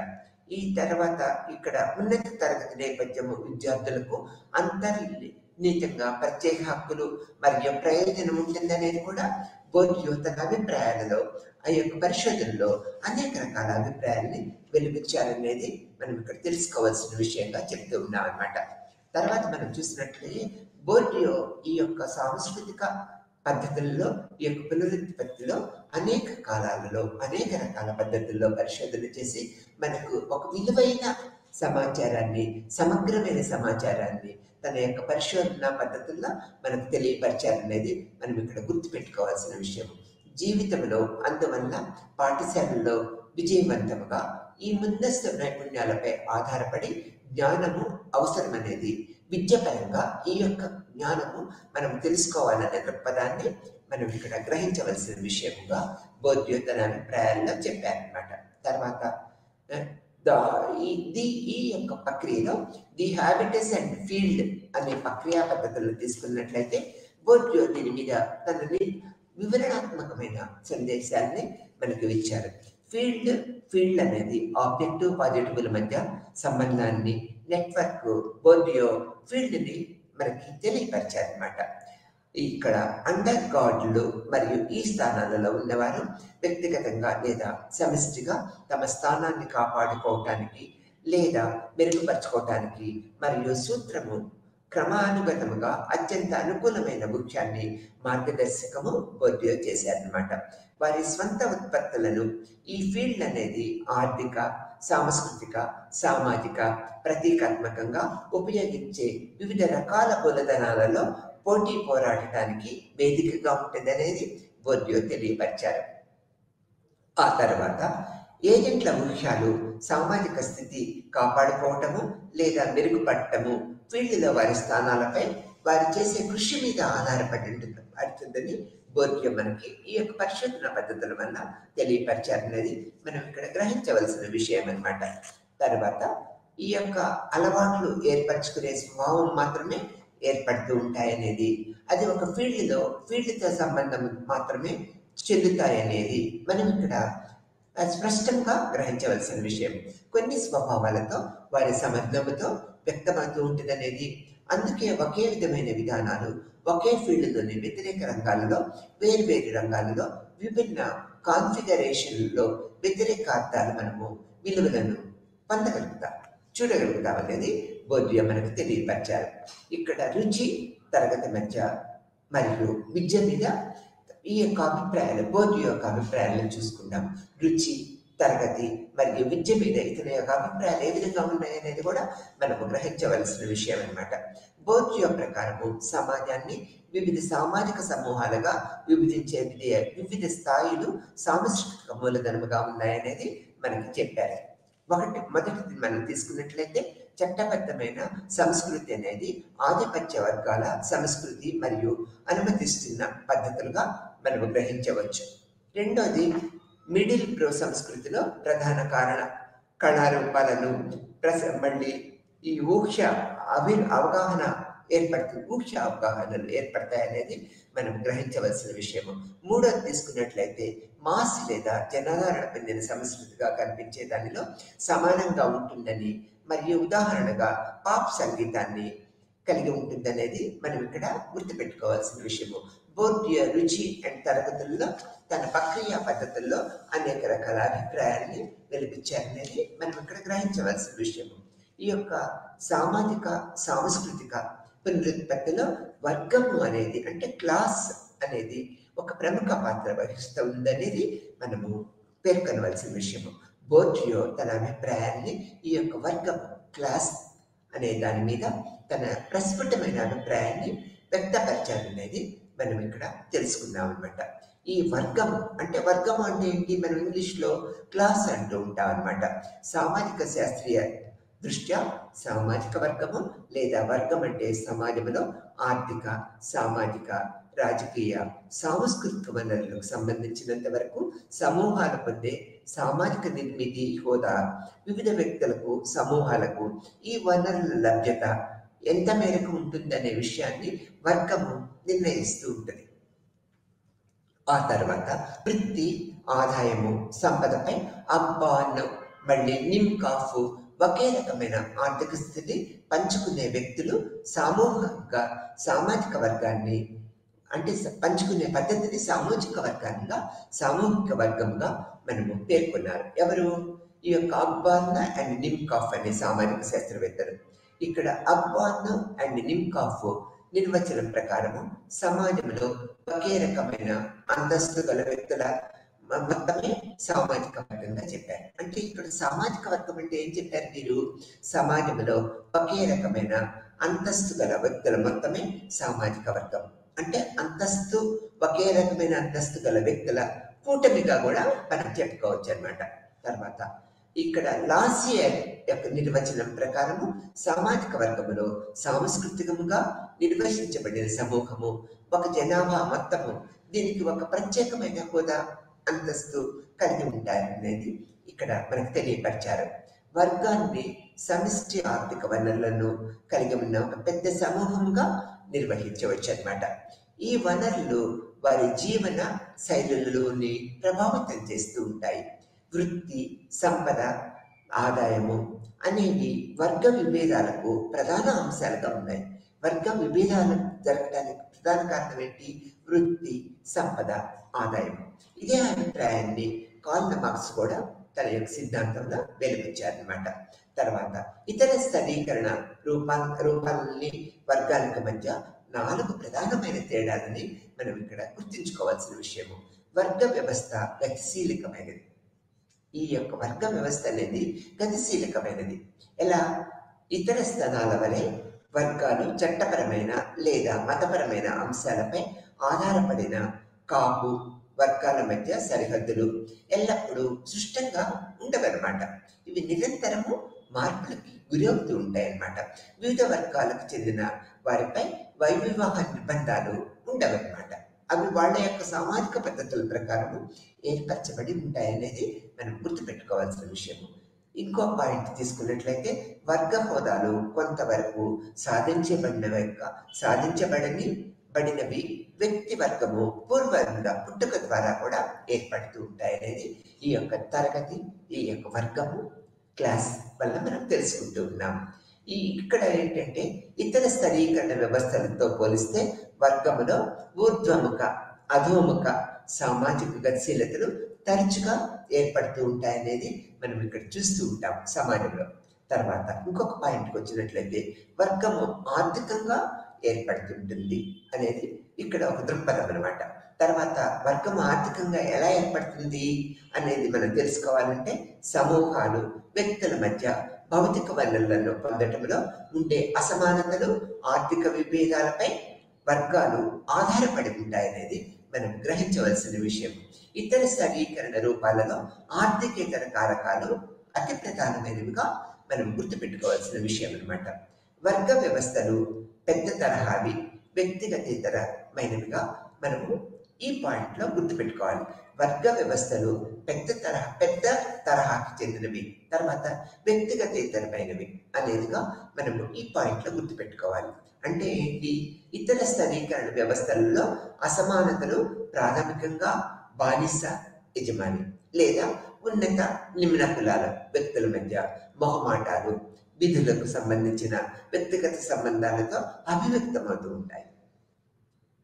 ఈ తర్వాత ఇక్కడ ఉన్నత తరగతి నేపథ్యము విద్యార్థులకు అంతర్నిహితంగా ప్రత్యేక హక్కులు మరియు ప్రయోజనం ఉంటుందనేది కూడా బోర్డియో తన అభిప్రాయాలలో ఆ యొక్క పరిశోధనలో అనేక రకాల అభిప్రాయాల్ని వెలిపించారనేది మనం ఇక్కడ తెలుసుకోవాల్సిన విషయంగా చెప్తూ ఉన్నాం అన్నమాట. తర్వాత మనం చూసినట్లయితే బోర్డియో ఈ యొక్క సాంస్కృతిక పద్ధతుల్లో ఈ యొక్క పునరుత్పత్తిలో అనేక కాలాలలో అనేక రకాల పద్ధతుల్లో పరిశోధన చేసి మనకు ఒక విలువైన సమాచారాన్ని సమగ్రమైన సమాచారాన్ని తన యొక్క పరిశోధన పద్ధతుల్లో మనకు తెలియపరిచారనేది మనం ఇక్కడ గుర్తుపెట్టుకోవాల్సిన విషయం. జీవితంలో అందువల్ల పాఠశాలలో విజయవంతముగా ఈ ముందస్తు నైపుణ్యాలపై ఆధారపడి జ్ఞానము అవసరమనేది విద్యపరంగా ఈ యొక్క జ్ఞానము మనం తెలుసుకోవాలనే దృక్పథాన్ని మనం ఇక్కడ గ్రహించవలసిన విషయముగా బోర్డియో తన అభిప్రాయాల్లో చెప్పారనమాట. తర్వాత ఈ యొక్క ప్రక్రియలో ది హ్యాబిటస్ అండ్ ఫీల్డ్ అనే ప్రక్రియా పద్ధతులను తీసుకున్నట్లయితే బోర్డియో దీని మీద తనని వివరణాత్మకమైన సందేశాన్ని మనకు ఇచ్చారు. ఫీల్డ్ అనేది ఆబ్జెక్టివ్ పాజిటివ్ల మధ్య సంబంధాన్ని నెట్వర్క్ బోర్డియో ఫీల్డ్ని మనకి తెలియపరిచారనమాట. ఇక్కడ అండర్ గార్డులు మరియు ఈ స్థానాలలో ఉన్నవారు వ్యక్తిగతంగా లేదా సమిష్టిగా తమ స్థానాన్ని కాపాడుకోవటానికి లేదా మెరుగుపరచుకోవటానికి మరియు సూత్రము క్రమానుగతముగా అత్యంత అనుకూలమైన ముఖ్యాన్ని మార్గదర్శకము బోర్డియో చేశారనమాట. వారి స్వంత ఉత్పత్తులను ఈ ఫీల్డ్ అనేది ఆర్థిక, సాంస్కృతిక, సామాజిక, ప్రతీకాత్మకంగా ఉపయోగించే వివిధ రకాల మూలధనాలలో పోటీ పోరాడటానికి వేదికగా ఉంటుందనేది బోర్డియో తెలియపరిచారు. ఆ తర్వాత ఏజెంట్ల ఊహ్యాలు సామాజిక స్థితి కాపాడుకోవటము లేదా మెరుగుపడటము ఫీల్డ్లో వారి స్థానాలపై వారు చేసే కృషి మీద ఆధారపడి పడుతుందని బోర్డియో మనకి ఈ యొక్క పరిశోధన పద్ధతుల వల్ల తెలియపరిచారనేది మనం ఇక్కడ గ్రహించవలసిన విషయం అన్నమాట. తర్వాత ఈ యొక్క అలవాట్లు ఏర్పరచుకునే స్వభావం మాత్రమే ఏర్పడుతూ ఉంటాయనేది, అది ఒక ఫీల్డ్తో సంబంధం మాత్రమే చెందుతాయనేది మనం ఇక్కడ స్పష్టంగా గ్రహించవలసిన విషయం. కొన్ని స్వభావాలతో వారి సమర్థనతో వ్యక్తమవుతూ ఉంటుందనేది, అందుకే ఒకే విధమైన విధానాలు ఒకే ఫీల్డ్లోని వ్యతిరేక రంగాలలో, వేరువేరు రంగాలలో విభిన్న కాన్ఫిగరేషన్లో వ్యతిరేక అర్థాలు మనము విలువలను చూడగలుగుతాం అనేది బోర్డియో మనకు తెలియపరిచారు. ఇక్కడ రుచి, తరగతి మధ్య మరియు విద్య మీద ఈ యొక్క అభిప్రాయాలు, బోర్డియో యొక్క అభిప్రాయాలను చూసుకుందాం. రుచి, తరగతి మరియు విద్య మీద ఇతని యొక్క అభిప్రాయాలు ఏ విధంగా ఉన్నాయనేది కూడా మనము గ్రహించవలసిన విషయం అన్నమాట. బోర్డియో ప్రకారము సమాజాన్ని వివిధ సామాజిక సమూహాలుగా విభజించే వివిధ స్థాయిలు సాంస్కృతిక మూలధనముగా ఉన్నాయనేది మనకి చెప్పారు. మొదటిది మనం తీసుకున్నట్లయితే చట్టబద్ధమైన సంస్కృతి అనేది ఆధిపత్య వర్గాల సంస్కృతి మరియు అనుమతిస్తున్న పద్ధతులుగా మనము గ్రహించవచ్చు. రెండోది మిడిల్ ప్రో సంస్కృతిలో ప్రధాన కళారూపాలను మళ్ళీ ఈ అవగాహనలు ఏర్పడతాయనేది మనం గ్రహించవలసిన విషయము. మూడోది తీసుకున్నట్లయితే మాస్ లేదా జనాదరణ పొందిన సంస్కృతిగా కనిపించే దానిలో సమానంగా ఉంటుందని మరియు ఉదాహరణగా పాప్ సంగీతాన్ని కలిగి ఉంటుందనేది మనం ఇక్కడ గుర్తుపెట్టుకోవాల్సిన విషయము. బోర్డియో రుచి అండ్ తరగతుల్లో తన ప్రక్రియ పద్ధతుల్లో అనేక రకాల అభిప్రాయాల్ని వెలిపించారనేది మనం ఇక్కడ గ్రహించవలసిన విషయము. ఈ యొక్క సామాజిక సాంస్కృతిక పునరుత్పత్తిలో వర్గము అనేది, అంటే క్లాస్ అనేది ఒక ప్రముఖ పాత్ర వహిస్తూ ఉందనేది మనము పేర్కొనవలసిన విషయము. బోర్డియో తన అభిప్రాయాన్ని ఈ యొక్క వర్గము, క్లాస్ అనే దాని మీద తన ప్రస్ఫుటమైన అభిప్రాయాన్ని వ్యక్తపరిచారనేది మనం ఇక్కడ తెలుసుకుందాం అన్నమాట. ఈ వర్గము అంటే ఏంటి? మనం ఇంగ్లీష్లో క్లాస్ అంటూ ఉంటాం అన్నమాట. సామాజిక శాస్త్రీయ దృష్ట్యా సామాజిక వర్గము లేదా వర్గం అంటే సమాజంలో ఆర్థిక, సామాజిక, రాజకీయ, సాంస్కృతిక వనరులకు సంబంధించినంత వరకు సమూహాలు పొందే సామాజిక నిర్మితి, హోదా, వివిధ వ్యక్తులకు, సమూహాలకు ఈ వనరుల లభ్యత ఎంత మేరకు ఉంటుందనే విషయాన్ని వర్గము నిర్ణయిస్తూ ఉంటుంది. ఆ తర్వాత వృత్తి, ఆదాయము, సంపదపై అబ్బాన్ మళ్ళీ నిమ్కాఫ్ ఒకే రకమైన ఆర్థిక స్థితి పంచుకునే వ్యక్తులు సామూహికంగా సామాజిక వర్గాన్ని, అంటే పంచుకునే పద్ధతిని సామూహిక వర్గంగా మనము పేర్కొన్నారు. ఎవరు? ఈ యొక్క అబ్బాన్ అండ్ నిమ్కాఫ్ అనే సామాజిక శాస్త్రవేత్తలు. ఇక్కడ అబ్బాన్ అండ్ నిమ్కాఫ్ నిర్వచనం ప్రకారము సమాజంలో ఒకే రకమైన అంతస్తు గల వ్యక్తుల మొత్తమే సామాజిక వర్గంగా చెప్పారు. అంటే ఇక్కడ సామాజిక వర్గం అంటే ఏం చెప్పారు మీరు? సమాజంలో ఒకే రకమైన అంతస్తు గల వ్యక్తుల మొత్తమే సామాజిక వర్గం. అంటే ఒకే రకమైన అంతస్తు గల వ్యక్తుల కూటమిగా కూడా మనం చెప్పుకోవచ్చు అన్నమాట. తర్వాత ఇక్కడ లాసియర్ యొక్క నిర్వచనం ప్రకారము సామాజిక వర్గములో సాంస్కృతికముగా నిర్వచించబడిన సమూహము ఒక జనాభా మొత్తము దీనికి ఒక ప్రత్యేకమైన హోదా, అంతస్తు కలిగి ఉంటాయనేది ఇక్కడ మనకు తెలియపరిచారు. వర్గాన్ని సమిష్టి ఆర్థిక వనరులను కలిగి ఉన్న ఒక పెద్ద సమూహంగా నిర్వహించవచ్చు అన్నమాట. ఈ వనరులు వారి జీవన శైలులని ప్రభావితం చేస్తూ ఉంటాయి. వృత్తి, సంపద, ఆదాయము అనేవి వర్గ విభేదాలకు ప్రధాన అంశాలుగా ఉన్నాయి. వర్గ విభేదాలు జరగడానికి ప్రధాన కారణం ఏంటి? వృత్తి, సంపద, ఆదాయం. ఇదే అభిప్రాయాన్ని కార్ల్ మార్క్స్ కూడా తన యొక్క సిద్ధాంతంలో వెలిపించారనమాట. తర్వాత ఇతర స్థానీకరణ రూపాలని వర్గాలకు మధ్య 4 ప్రధానమైన తేడాలని మనం ఇక్కడ గుర్తుంచుకోవాల్సిన విషయము. వర్గ వ్యవస్థ గతిశీలకమైనది. ఈ యొక్క వర్గ వ్యవస్థ అనేది గతిశీలకమైనది. ఎలా? ఇతర స్థానాల వలె వర్గాలు చట్టపరమైన లేదా మతపరమైన అంశాలపై ఆధారపడిన కాపు వర్గాల మధ్య సరిహద్దులు ఎల్లప్పుడూ స్పష్టంగా ఉండవన్నమాట. ఇవి నిరంతరము మార్పులకి గురవుతూ ఉంటాయన్నమాట. వివిధ వర్గాలకు చెందిన వారిపై వైవివాహ నిర్బంధాలు ఉండవన్నమాట. అవి వాళ్ళ యొక్క సామాజిక పద్ధతుల ప్రకారం ఏర్పరచబడి ఉంటాయనేది మనం గుర్తుపెట్టుకోవాల్సిన విషయము. ఇంకో పాయింట్ తీసుకున్నట్లయితే వర్గ హోదాలు కొంతవరకు సాధించబడినవి వ్యక్తి వర్గము పూర్వంగా పుట్టుక ద్వారా కూడా ఏర్పడుతూ ఉంటాయనేది ఈ యొక్క తరగతి, ఈ యొక్క వర్గము, క్లాస్ వల్ల మనం తెలుసుకుంటూ ఉన్నాం. ఇక్కడ ఏంటంటే ఇతర స్థానీకరణ వ్యవస్థలతో పోలిస్తే వర్గములో ఊర్ధ్వముఖ, అధోముఖ సామాజిక గతిశీలతలు తరచుగా ఏర్పడుతూ ఉంటాయనేది మనం ఇక్కడ చూస్తూ ఉంటాం సమాజంలో. తర్వాత ఇంకొక పాయింట్కి వచ్చినట్లయితే వర్గము ఆర్థికంగా ఏర్పడుతుంటుంది అనేది ఇక్కడ ఒక దృక్పథం అనమాట. తర్వాత వర్గం ఆర్థికంగా ఎలా ఏర్పడుతుంది అనేది మనం తెలుసుకోవాలంటే సమూహాలు, వ్యక్తుల మధ్య భౌతిక వనరులను పొందటంలో ఉండే అసమానతలు, ఆర్థిక విభేదాలపై వర్గాలు ఆధారపడి ఉంటాయనేది మనం గ్రహించవలసిన విషయం. ఇతర స్థానీకరణ రూపాలలో ఆర్థికేతర కారకాలు అతి ప్రధానమైనవిగా మనం గుర్తుపెట్టుకోవాల్సిన విషయం అనమాట. వర్గ వ్యవస్థలు పెద్ద తరహావి, వ్యక్తిగతేతరమైనవిగా మనము ఈ పాయింట్లో గుర్తుపెట్టుకోవాలి. వర్గ వ్యవస్థలు పెద్ద తరహాకి చెందినవి, తర్వాత వ్యక్తిగతేతరమైనవి అనేదిగా మనము ఈ పాయింట్లో గుర్తుపెట్టుకోవాలి. అంటే ఏంటి? ఇతర స్థానీకరణ వ్యవస్థలలో అసమానతలు ప్రాథమికంగా బానిస యజమాని లేదా ఉన్నత నిమ్న కులాల వ్యక్తుల మధ్య మొహమాటాలు, విధులకు సంబంధించిన వ్యక్తిగత సంబంధాలతో అభివ్యక్తమవుతూ ఉంటాయి.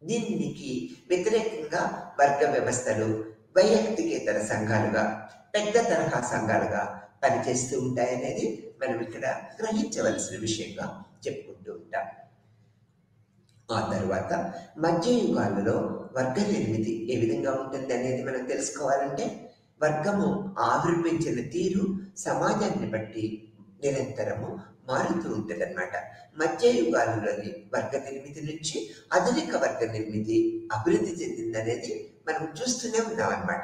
దీనికి వ్యతిరేకంగా వర్గ వ్యవస్థలు వైయక్తికేతర సంఘాలుగా, పెద్ద తరహా సంఘాలుగా పనిచేస్తూ ఉంటాయనేది మనం ఇక్కడ గ్రహించవలసిన విషయంగా చెప్పుకుంటూ ఉంటాం. ఆ తర్వాత మధ్యయుగాలలో వర్గ నిర్మితి ఏ విధంగా ఉంటుంది అనేది మనం తెలుసుకోవాలంటే వర్గము ఆవిర్భించిన తీరు సమాజాన్ని బట్టి నిరంతరము మారుతూ ఉంటుంది అన్నమాట. మధ్యయుగాలలోని వర్గ నిర్మితి నుంచి ఆధునిక వర్గ నిర్మితి అభివృద్ధి చెందిందనేది మనం చూస్తూనే ఉన్నాం అన్నమాట.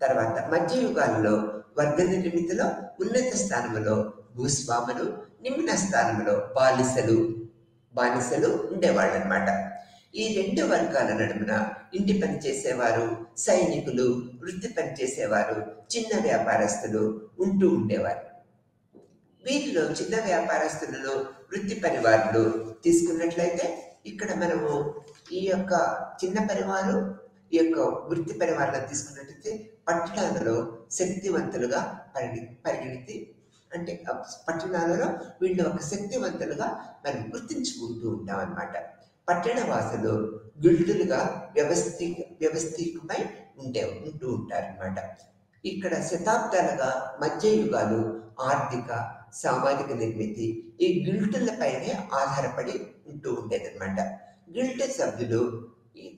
తర్వాత మధ్యయుగాలలో వర్గ నిర్మితిలో ఉన్నత స్థానంలో భూస్వాములు, నిమ్న స్థానంలో బానిసలు ఉండేవాళ్ళు అనమాట. ఈ 2 వర్గాల నడుమున ఇంటి పని చేసేవారు, సైనికులు, వృత్తి పని చేసేవారు, చిన్న వ్యాపారస్తులు ఉంటూ ఉండేవారు. వీరిలో చిన్న వ్యాపారస్తులను, వృత్తి పనివారులు తీసుకున్నట్లయితే ఇక్కడ మనము ఈ యొక్క చిన్న పనివారు, ఈ యొక్క వృత్తి పనివారులను తీసుకున్నట్లయితే పట్టణాలలో శక్తివంతులుగా పరిగణితి, అంటే పట్టణాలలో వీళ్ళు ఒక శక్తివంతులుగా మనం గుర్తించుకుంటూ ఉంటాం అన్నమాట. పట్టణ వాసులు గిల్డులుగా వ్యవస్థికమై ఉంటూ ఉంటారన్నమాట. ఇక్కడ శతాబ్దాలుగా మధ్యయుగాలు ఆర్థిక, సామాజిక నిర్మితి ఈ గిల్టులపైనే ఆధారపడి ఉంటూ ఉండేదన్నమాట. గిల్ట్ సభ్యులు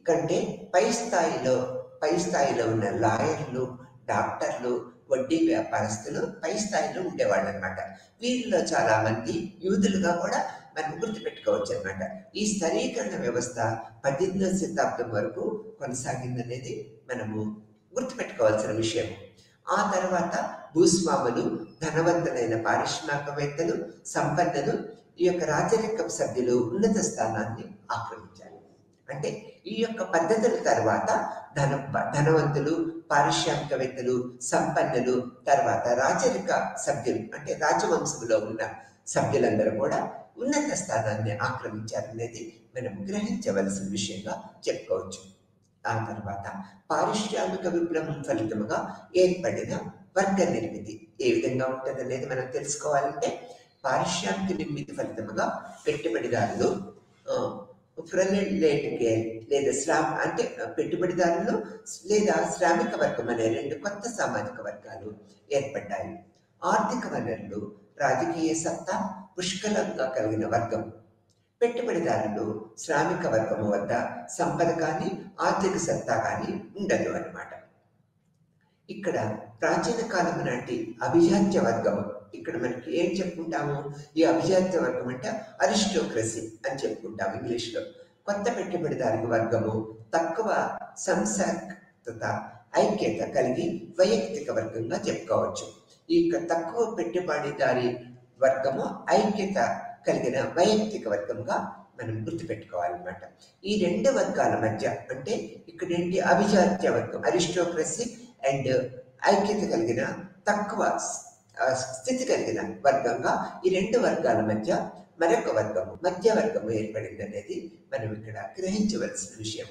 కంటే పై స్థాయిలో ఉన్న లాయర్లు, డాక్టర్లు, వడ్డీ వ్యాపారస్తులు పై స్థాయిలో ఉండేవాళ్ళు అనమాట. వీరిలో చాలా మంది యూదులుగా కూడా మనం గుర్తుపెట్టుకోవచ్చు అనమాట. ఈ స్థానీకరణ వ్యవస్థ 18వ శతాబ్దం వరకు కొనసాగిందనేది మనము గుర్తుపెట్టుకోవాల్సిన విషయం. ఆ తర్వాత భూస్వాములు, ధనవంతులైన పారిశ్రామికవేత్తలు, సంపన్నులు, ఈ యొక్క రాజరిక సభ్యులు ఉన్నత స్థానాన్ని ఆక్రమించారు. అంటే ఈ యొక్క పద్ధతుల తర్వాత ధనవంతులు, పారిశ్రామికవేత్తలు, సంపన్నులు, తర్వాత రాజరిక సభ్యులు అంటే రాజవంశంలో ఉన్న సభ్యులందరూ కూడా ఉన్నత స్థానాన్ని ఆక్రమించారనేది మనం గ్రహించవలసిన విషయంగా చెప్పుకోవచ్చు. ఆ తర్వాత పారిశ్రామిక విప్లవం ఫలితముగా ఏర్పడిన వర్గ నిర్మితి ఏ విధంగా ఉంటుంది అనేది మనం తెలుసుకోవాలంటే పారిశ్రామిక నిర్మితి ఫలితముగా పెట్టుబడిదారులు లేదా అంటే పెట్టుబడిదారులు లేదా శ్రామిక వర్గం అనే 2 కొత్త సామాజిక వర్గాలు ఏర్పడ్డాయి. ఆర్థిక వనరులు రాజకీయ సత్తా పుష్కలంగా కలిగిన వర్గం. పెట్టుబడిదారులు శ్రామిక వర్గము వద్ద సంపద కానీ ఆర్థిక సత్తా కానీ ఉండదు అన్నమాట. ఇక్కడ ప్రాచీన కాలం నాటి అభిజాత్య వర్గము, ఇక్కడ మనకి ఏం చెప్పుకుంటాము, ఈ అభిజాత్య వర్గం అంటే అరిస్టోక్రసీ అని చెప్పుకుంటాము ఇంగ్లీష్లో. కొత్త పెట్టుబడిదారు వర్గము తక్కువ సంసక్తత ఐక్యత కలిగి వైయక్తిక వర్గంగా చెప్పుకోవచ్చు. ఈ తక్కువ పెట్టుబడిదారి వర్గము ఐక్యత కలిగిన వైయక్తిక వర్గంగా మనం గుర్తుపెట్టుకోవాలన్నమాట. ఈ రెండు వర్గాల మధ్య అంటే ఇక్కడ ఏంటి, అభిజాత్య వర్గం అరిస్టోక్రసీ అండ్ ఐక్యత కలిగిన తక్కువ స్థితి కలిగిన వర్గంగా ఈ రెండు వర్గాల మధ్య మరొక వర్గము మధ్యవర్గము ఏర్పడింది అనేది మనం ఇక్కడ గ్రహించవలసిన విషయం.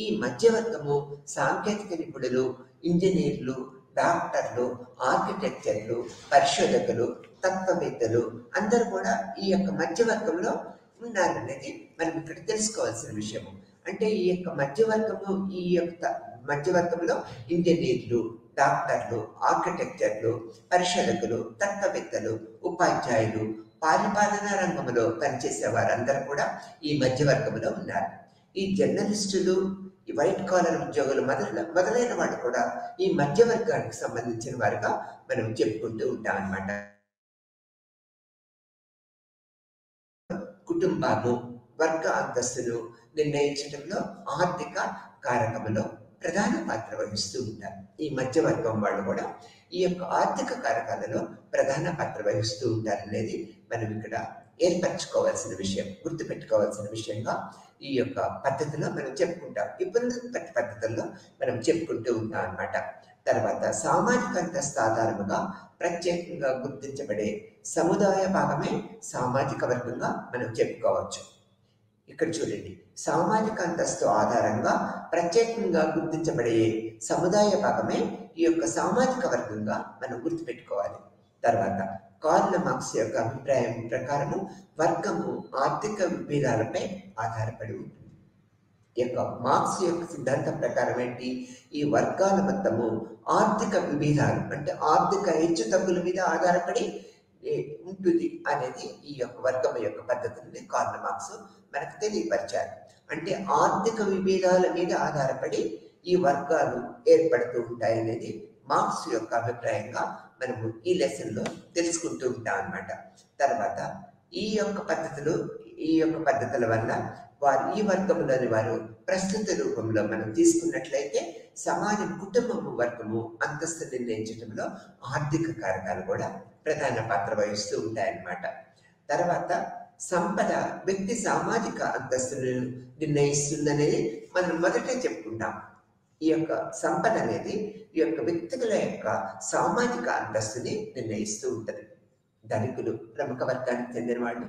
ఈ మధ్యవర్గము సాంకేతిక నిపుణులు, ఇంజనీర్లు, డాక్టర్లు, ఆర్కిటెక్చర్లు, పరిశోధకులు, తత్వవేత్తలు అందరూ కూడా ఈ యొక్క మధ్యవర్గంలో ఉన్నారనేది మనం ఇక్కడ తెలుసుకోవాల్సిన విషయము. అంటే ఈ యొక్క మధ్యవర్గంలో ఇంజనీర్లు, డాక్టర్లు, ఆర్కిటెక్చర్లు, పరిశోధకులు, తత్వవేత్తలు, ఉపాధ్యాయులు, పరిపాలనా రంగంలో పనిచేసే వారందరూ కూడా ఈ మధ్యవర్గంలో ఉన్నారు. ఈ జర్నలిస్టులు, ఈ వైట్ కాలర్ ఉద్యోగులు మొదలైన వాళ్ళు కూడా ఈ మధ్యవర్గానికి సంబంధించిన వారుగా మనం చెప్పుకుంటూ ఉంటాం అన్నమాట. కుటుంబాలు వర్గ అంతస్తును నిర్ణయించడంలో ఆర్థిక కారకములో ప్రధాన పాత్ర వహిస్తూ ఉంటారు. ఈ మధ్యవర్గం వాళ్ళు కూడా ఈ యొక్క ఆర్థిక కారకాలలో ప్రధాన పాత్ర వహిస్తూ ఉంటారు అనేది మనం ఇక్కడ ఏర్పరచుకోవాల్సిన విషయం, గుర్తుపెట్టుకోవాల్సిన విషయంగా ఈ యొక్క పద్ధతిలో మనం చెప్పుకుంటాం. ఈ పద్ధతుల్లో మనం చెప్పుకుంటూ ఉంటాం అన్నమాట. తర్వాత సామాజిక అంతస్తు ఆధారముగా ప్రత్యేకంగా గుర్తించబడే సముదాయ భాగమే సామాజిక వర్గంగా మనం చెప్పుకోవచ్చు. ఇక్కడ చూడండి, సామాజిక అంతస్తు ఆధారంగా ప్రత్యేకంగా గుర్తించబడే సముదాయ భాగమే ఈ యొక్క సామాజిక వర్గంగా మనం గుర్తుపెట్టుకోవాలి. తర్వాత కార్ల్ మార్క్స్ యొక్క అభిప్రాయం ప్రకారము వర్గము ఆర్థిక విభేదాలపై ఆధారపడి ఉంటుంది. ఈ యొక్క మార్క్స్ యొక్క సిద్ధాంతం ప్రకారం ఏంటి, ఈ వర్గాల మొత్తము ఆర్థిక విభేదాలు అంటే ఆర్థిక హెచ్చు తగ్గుల మీద ఆధారపడి ఉంటుంది అనేది ఈ యొక్క వర్గం యొక్క పద్ధతిని కార్ల్ మార్క్స్ మనకు తెలియపరిచారు. అంటే ఆర్థిక విభేదాల మీద ఆధారపడి ఈ వర్గాలు ఏర్పడుతూ ఉంటాయనేది మార్క్స్ యొక్క అభిప్రాయంగా మనము ఈ లెసన్లో తెలుసుకుంటూ ఉంటాం అన్నమాట. తర్వాత ఈ యొక్క పద్ధతుల వల్ల ఈ వర్గంలోని వారు ప్రస్తుత రూపంలో మనం తీసుకున్నట్లయితే సమాజం, కుటుంబము, వర్గము అంతస్తు నిర్ణయించడంలో ఆర్థిక కారకాలు కూడా ప్రధాన పాత్ర వహిస్తూ ఉంటాయన్నమాట. తర్వాత సంపద వ్యక్తి సామాజిక అంతస్తును నిర్ణయిస్తుందనేది మనం మొదటే చెప్పుకుంటాం. ఈ యొక్క సంపద అనేది ఈ యొక్క వ్యక్తుల యొక్క సామాజిక అంతస్తుని నిర్ణయిస్తూ ఉంటుంది. ధనికులు ప్రముఖ వర్గానికి చెందిన వాళ్ళు,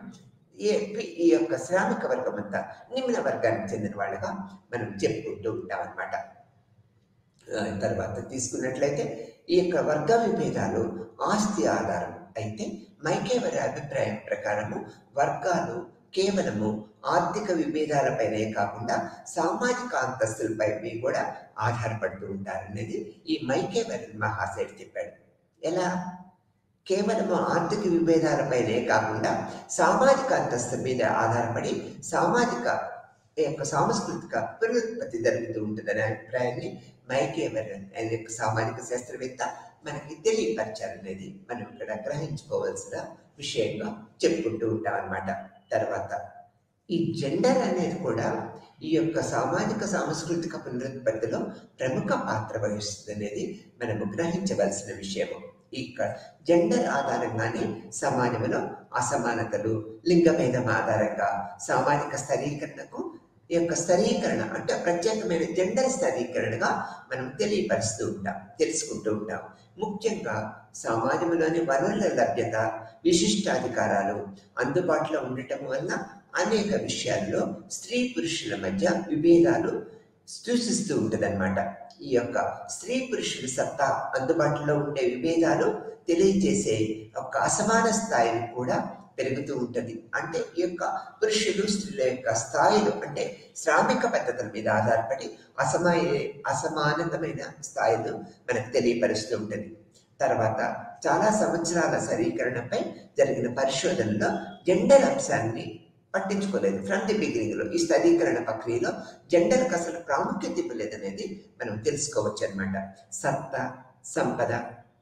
ఈ యొక్క శ్రామిక వర్గం అంతా నిమ్న వర్గానికి చెందిన వాళ్ళగా మనం చెప్పుకుంటూ ఉంటాం అన్నమాట. తర్వాత తీసుకున్నట్లయితే ఈ యొక్క వర్గ విభేదాలు ఆస్తి ఆధారం అయితే మైకేవర్ అభిప్రాయం ప్రకారము వర్గాలు కేవలము ఆర్థిక విభేదాలపైనే కాకుండా సామాజిక అంతస్తులపై కూడా ఆధారపడుతూ ఉంటారనేది ఈ మైకేవర్ మహాశయుడు చెప్పాడు. ఎలా? కేవలము ఆర్థిక విభేదాలపైనే కాకుండా సామాజిక అంతస్తు మీద ఆధారపడి సాంస్కృతిక పునరుత్పత్తి జరుగుతూ ఉంటుందనే అభిప్రాయాన్ని మైకేవర్ అనే సామాజిక శాస్త్రవేత్త మనకి తెలియపరచాలనేది మనం ఇక్కడ గ్రహించుకోవాల్సిన విషయంగా చెప్పుకుంటూ ఉంటాం అన్నమాట. తర్వాత ఈ జెండర్ అనేది కూడా ఈ యొక్క సామాజిక సాంస్కృతిక పునరుత్పత్తిలో ప్రముఖ పాత్ర వహిస్తుంది అనేది మనము గ్రహించవలసిన విషయము. ఇక్కడ జెండర్ ఆధారంగానే సమాజంలో అసమానతలు, లింగభేదం ఆధారంగా సామాజిక స్థరీకరణకు ఈ యొక్క స్థరీకరణ అంటే ప్రత్యేకమైన జెండర్ స్థరీకరణగా మనం తెలుసుకుంటూ ఉంటాం. ముఖ్యంగా సమాజంలోని వనరుల లభ్యత, విశిష్టాధికారాలు అందుబాటులో ఉండటం వల్ల అనేక విషయాల్లో స్త్రీ పురుషుల మధ్య విభేదాలు సూచిస్తూ ఉంటుందన్నమాట. ఈ యొక్క స్త్రీ పురుషుల సత్తా, అందుబాటులో ఉండే విభేదాలు తెలియజేసే ఒక అసమాన స్థాయిని కూడా పెరుగుతూ ఉంటుంది. అంటే ఈ యొక్క పురుషులు స్త్రీల యొక్క స్థాయిలు అంటే శ్రామిక పద్ధతుల మీద ఆధారపడి అసమానతమైన స్థాయిలు మనకు తెలియపరుస్తూ ఉంటుంది. తర్వాత చాలా సంవత్సరాల సరీకరణపై జరిగిన పరిశోధనలో జెండర్ అంశాన్ని పట్టించుకోలేదు. ఫ్రమ్ ది బిగినింగ్ లో ఈ స్థాయీకరణ ప్రక్రియలో జెండర్కి అసలు ప్రాముఖ్యత ఇవ్వలేదనేది మనం తెలుసుకోవచ్చు అనమాట. సత్తా, సంపద,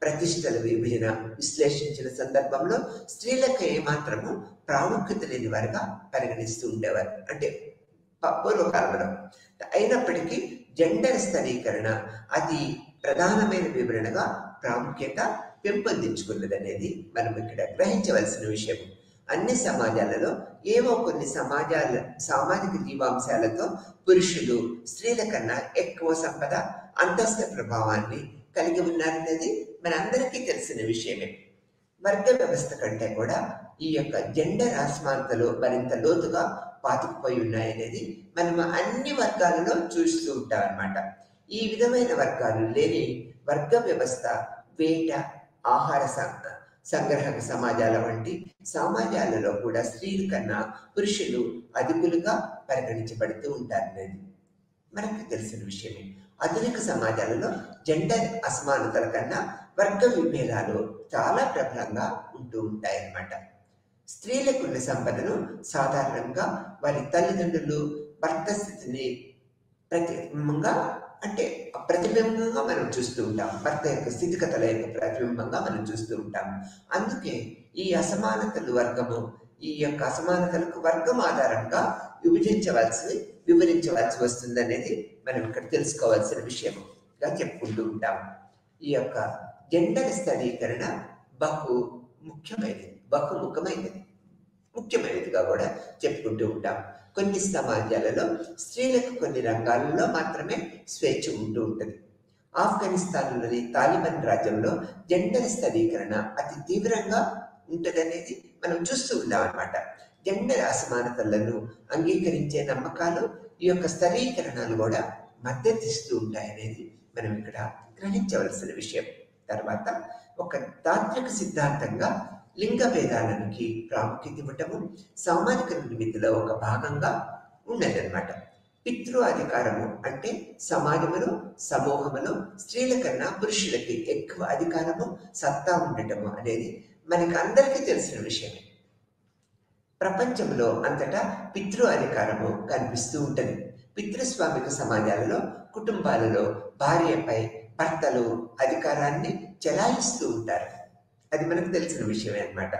ప్రతిష్టల విభజన విశ్లేషించిన సందర్భంలో స్త్రీలకు ఏమాత్రము ప్రాముఖ్యత లేని వారుగా పరిగణిస్తూ ఉండేవారు, అంటే పూర్వకాలంలో. అయినప్పటికీ జెండర్ స్థాయీకరణ అతి ప్రధానమైన వివరణగా ప్రాముఖ్యత పెంపొందించుకున్నదనేది మనం ఇక్కడ గ్రహించవలసిన విషయం. అన్ని సమాజాలలో ఏవో కొన్ని సామాజిక జీవాంశాలతో పురుషులు స్త్రీల కన్నా ఎక్కువ సంపద, అంతస్తు ప్రభావాన్ని కలిగి ఉన్నారనేది మనందరికీ తెలిసిన విషయమే. వర్గ వ్యవస్థ కంటే కూడా ఈ యొక్క జెండర్ అసమానతలు మరింత లోతుగా పాతుకుపోయి ఉన్నాయనేది మనం అన్ని వర్గాలలో చూస్తూ ఉంటాం అన్నమాట. ఈ విధమైన వర్గాలు లేని వర్గ వ్యవస్థ, వేట, ఆహార సంగ్రహక సమాజాల వంటి సమాజాలలో కూడా స్త్రీల కన్నా పురుషులు అధికులుగా పరిగణించబడుతూ ఉంటారనేది మనకు తెలిసిన విషయమే. ఆధునిక సమాజాలలో జెండర్ అసమానతల కన్నా వర్గ విభేదాలు చాలా ప్రబలంగా ఉంటూ ఉంటాయన్నమాట. స్త్రీలకున్న సంపదను సాధారణంగా వారి తల్లిదండ్రులు, భర్త స్థితిని ప్రతిబింబంగా మనం చూస్తూ ఉంటాం. భర్త యొక్క స్థితిగతుల యొక్క ప్రతిబింబంగా మనం చూస్తూ ఉంటాం. అందుకే ఈ ఈ యొక్క అసమానతలకు వర్గం ఆధారంగా వివరించవలసి వస్తుంది అనేది మనం ఇక్కడ తెలుసుకోవాల్సిన విషయంగా చెప్పుకుంటూ ఉంటాం. ఈ యొక్క జెండర్ స్థాయీకరణ ముఖ్యమైనదిగా కూడా చెప్పుకుంటూ ఉంటాం. కొన్ని సమాజాలలో స్త్రీలకు కొన్ని రంగాలలో మాత్రమే స్వేచ్ఛ ఉంటూ ఉంటుంది. ఆఫ్ఘనిస్తాన్లోని తాలిబాన్ రాజ్యంలో జెండర్ స్థాయీకరణ అతి తీవ్రంగా ఉంటుందనేది మనం చూస్తూ ఉన్నాం అన్నమాట. జెండర్ అసమానతలను అంగీకరించే నమ్మకాలు ఈ యొక్క స్థాయీకరణలు కూడా మద్దతిస్తూ ఉంటాయనేది మనం ఇక్కడ గ్రహించవలసిన విషయం. తర్వాత ఒక తాత్విక సిద్ధాంతంగా లింగ భేదాలకి ప్రాముఖ్యత ఇవ్వటము సామాజిక నిర్మితిలో ఒక భాగంగా ఉన్నదన్నమాట. పితృ అధికారము అంటే సమాజములో, సమూహములో స్త్రీల కన్నా పురుషులకి ఎక్కువ అధికారము, సత్తా ఉండటము అనేది మనకి అందరికీ తెలిసిన విషయమే. ప్రపంచంలో అంతటా పితృ అధికారము కనిపిస్తూ ఉంటుంది. పితృస్వామిక సమాజాలలో కుటుంబాలలో భార్యపై భర్తలు అధికారాన్ని చెలాయిస్తూ ఉంటారు. అది మనకు తెలిసిన విషయమే అన్నమాట.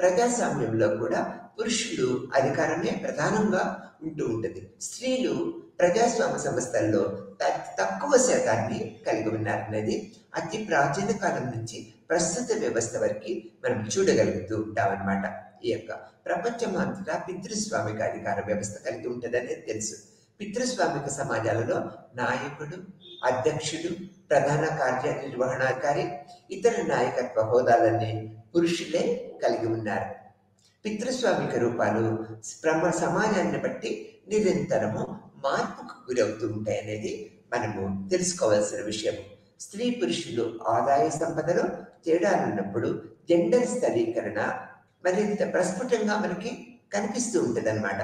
ప్రజాస్వామ్యంలో కూడా పురుషులు అధికారమే ప్రధానంగా ఉంటూ ఉంటుంది. స్త్రీలు ప్రజాస్వామ్య సంస్థల్లో తక్కువ శాతాన్ని కలిగి ఉన్నారనేది అతి ప్రాచీన కాలం నుంచి ప్రస్తుత వ్యవస్థ వరకు మనం చూడగలుగుతూ ఉంటాం అన్నమాట. ఈ యొక్క ప్రపంచం అంతటా పితృస్వామిక అధికార వ్యవస్థ కలిగి ఉంటుంది అనేది తెలుసు. పితృస్వామిక సమాజాలలో నాయకుడు, అధ్యక్షుడు, ప్రధాన కార్యనిర్వహణాధికారి, ఇతర నాయకత్వ హోదాలన్నీ పురుషులే కలిగి ఉన్నారు. పితృస్వామిక రూపాలు సమాజాన్ని బట్టి నిరంతరము మార్పుకు గురవుతూ ఉంటాయనేది మనము తెలుసుకోవాల్సిన విషయం. స్త్రీ పురుషులు ఆదాయ సంపదలో తేడాలున్నప్పుడు జెండర్ స్థాయీకరణ మరింత ప్రస్ఫుటంగా మనకి కనిపిస్తూ ఉంటుంది అన్నమాట.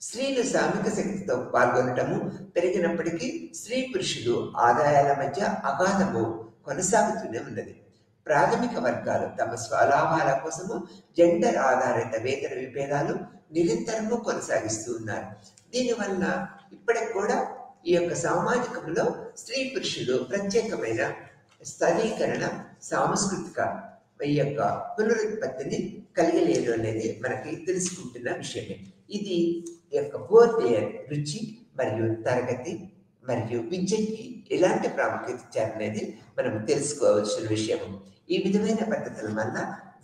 స్త్రీలు సాంఘిక శక్తితో పాల్గొనటము పెరిగినప్పటికీ స్త్రీ పురుషులు ఆదాయాల మధ్య అగాధము కొనసాగుతూనే ఉన్నది. ప్రాథమిక వర్గాలు తమ స్వలాభాల కోసము జెండర్ ఆధారిత వేతన విభేదాలు నిరంతరము కొనసాగిస్తూ ఉన్నారు. దీనివల్ల ఇప్పటికి కూడా ఈ యొక్క సామాజికంలో స్త్రీ పురుషులు ప్రత్యేకమైన స్థాయీకరణ, సాంస్కృతిక ఈ యొక్క పునరుత్పత్తిని కలిగలేదు అనేది మనకి తెలుసుకుంటున్న విషయమే. ఇది యొక్క బోర్డియర్ రుచి మరియు తరగతి మరియు విద్యకి ఎలాంటి ప్రాముఖ్యత ఇచ్చారనేది మనం తెలుసుకోవాల్సిన విషయం. ఈ విధమైన పద్ధతుల వల్ల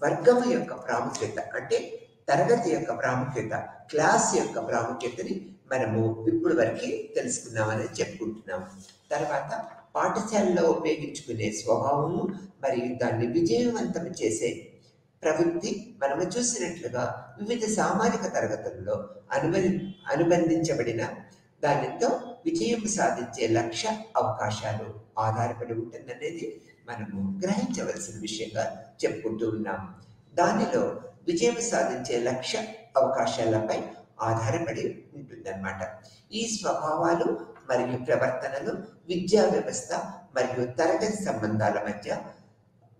వర్గము యొక్క ప్రాముఖ్యత, అంటే తరగతి యొక్క ప్రాముఖ్యత, క్లాస్ యొక్క ప్రాముఖ్యతని మనము ఇప్పుడు వరకు తెలుసుకున్నామని చెప్పుకుంటున్నాం. తర్వాత పాఠశాలలో ఉపయోగించుకునే స్వభావము మరియు దాన్ని విజయవంతం చేసే ప్రవృత్తి మనము చూసినట్లుగా వివిధ సామాజిక తరగతుల్లో అనుబంధించబడిన దానితో విజయం సాధించే లక్ష్య అవకాశాలు ఆధారపడి ఉంటుందనేది మనము గ్రహించవలసిన విషయంగా చెప్పుకుంటూ ఉన్నాం. దానిలో విజయం సాధించే లక్ష్య అవకాశాలపై ఆధారపడి ఉంటుందన్నమాట. ఈ స్వభావాలు మరియు ప్రవర్తనలు విద్యా వ్యవస్థ మరియు తరగతి సంబంధాల మధ్య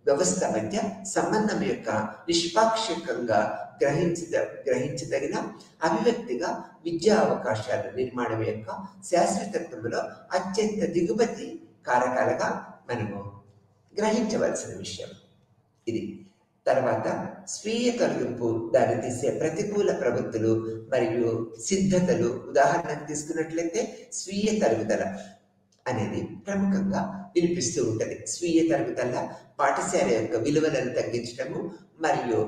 వ్యవస్థ మధ్య సంబంధం యొక్క నిష్పాక్షికంగా గ్రహించదగిన అభివ్యక్తిగా విద్యా అవకాశాల నిర్మాణం యొక్క శాశ్వతత్వంలో అత్యంత దిగుమతి కారకాలుగా మనము గ్రహించవలసిన విషయం ఇది. తర్వాత స్వీయ తొలగింపు దారితీసే ప్రతికూల ప్రవృత్తులు మరియు సిద్ధతలు ఉదాహరణకు తీసుకున్నట్లయితే స్వీయ తరుగుదల అనేది ప్రముఖంగా వినిపిస్తూ ఉంటుంది. స్వీయ తరుగుదల పాఠశాల యొక్క విలువలను తగ్గించడము మరియు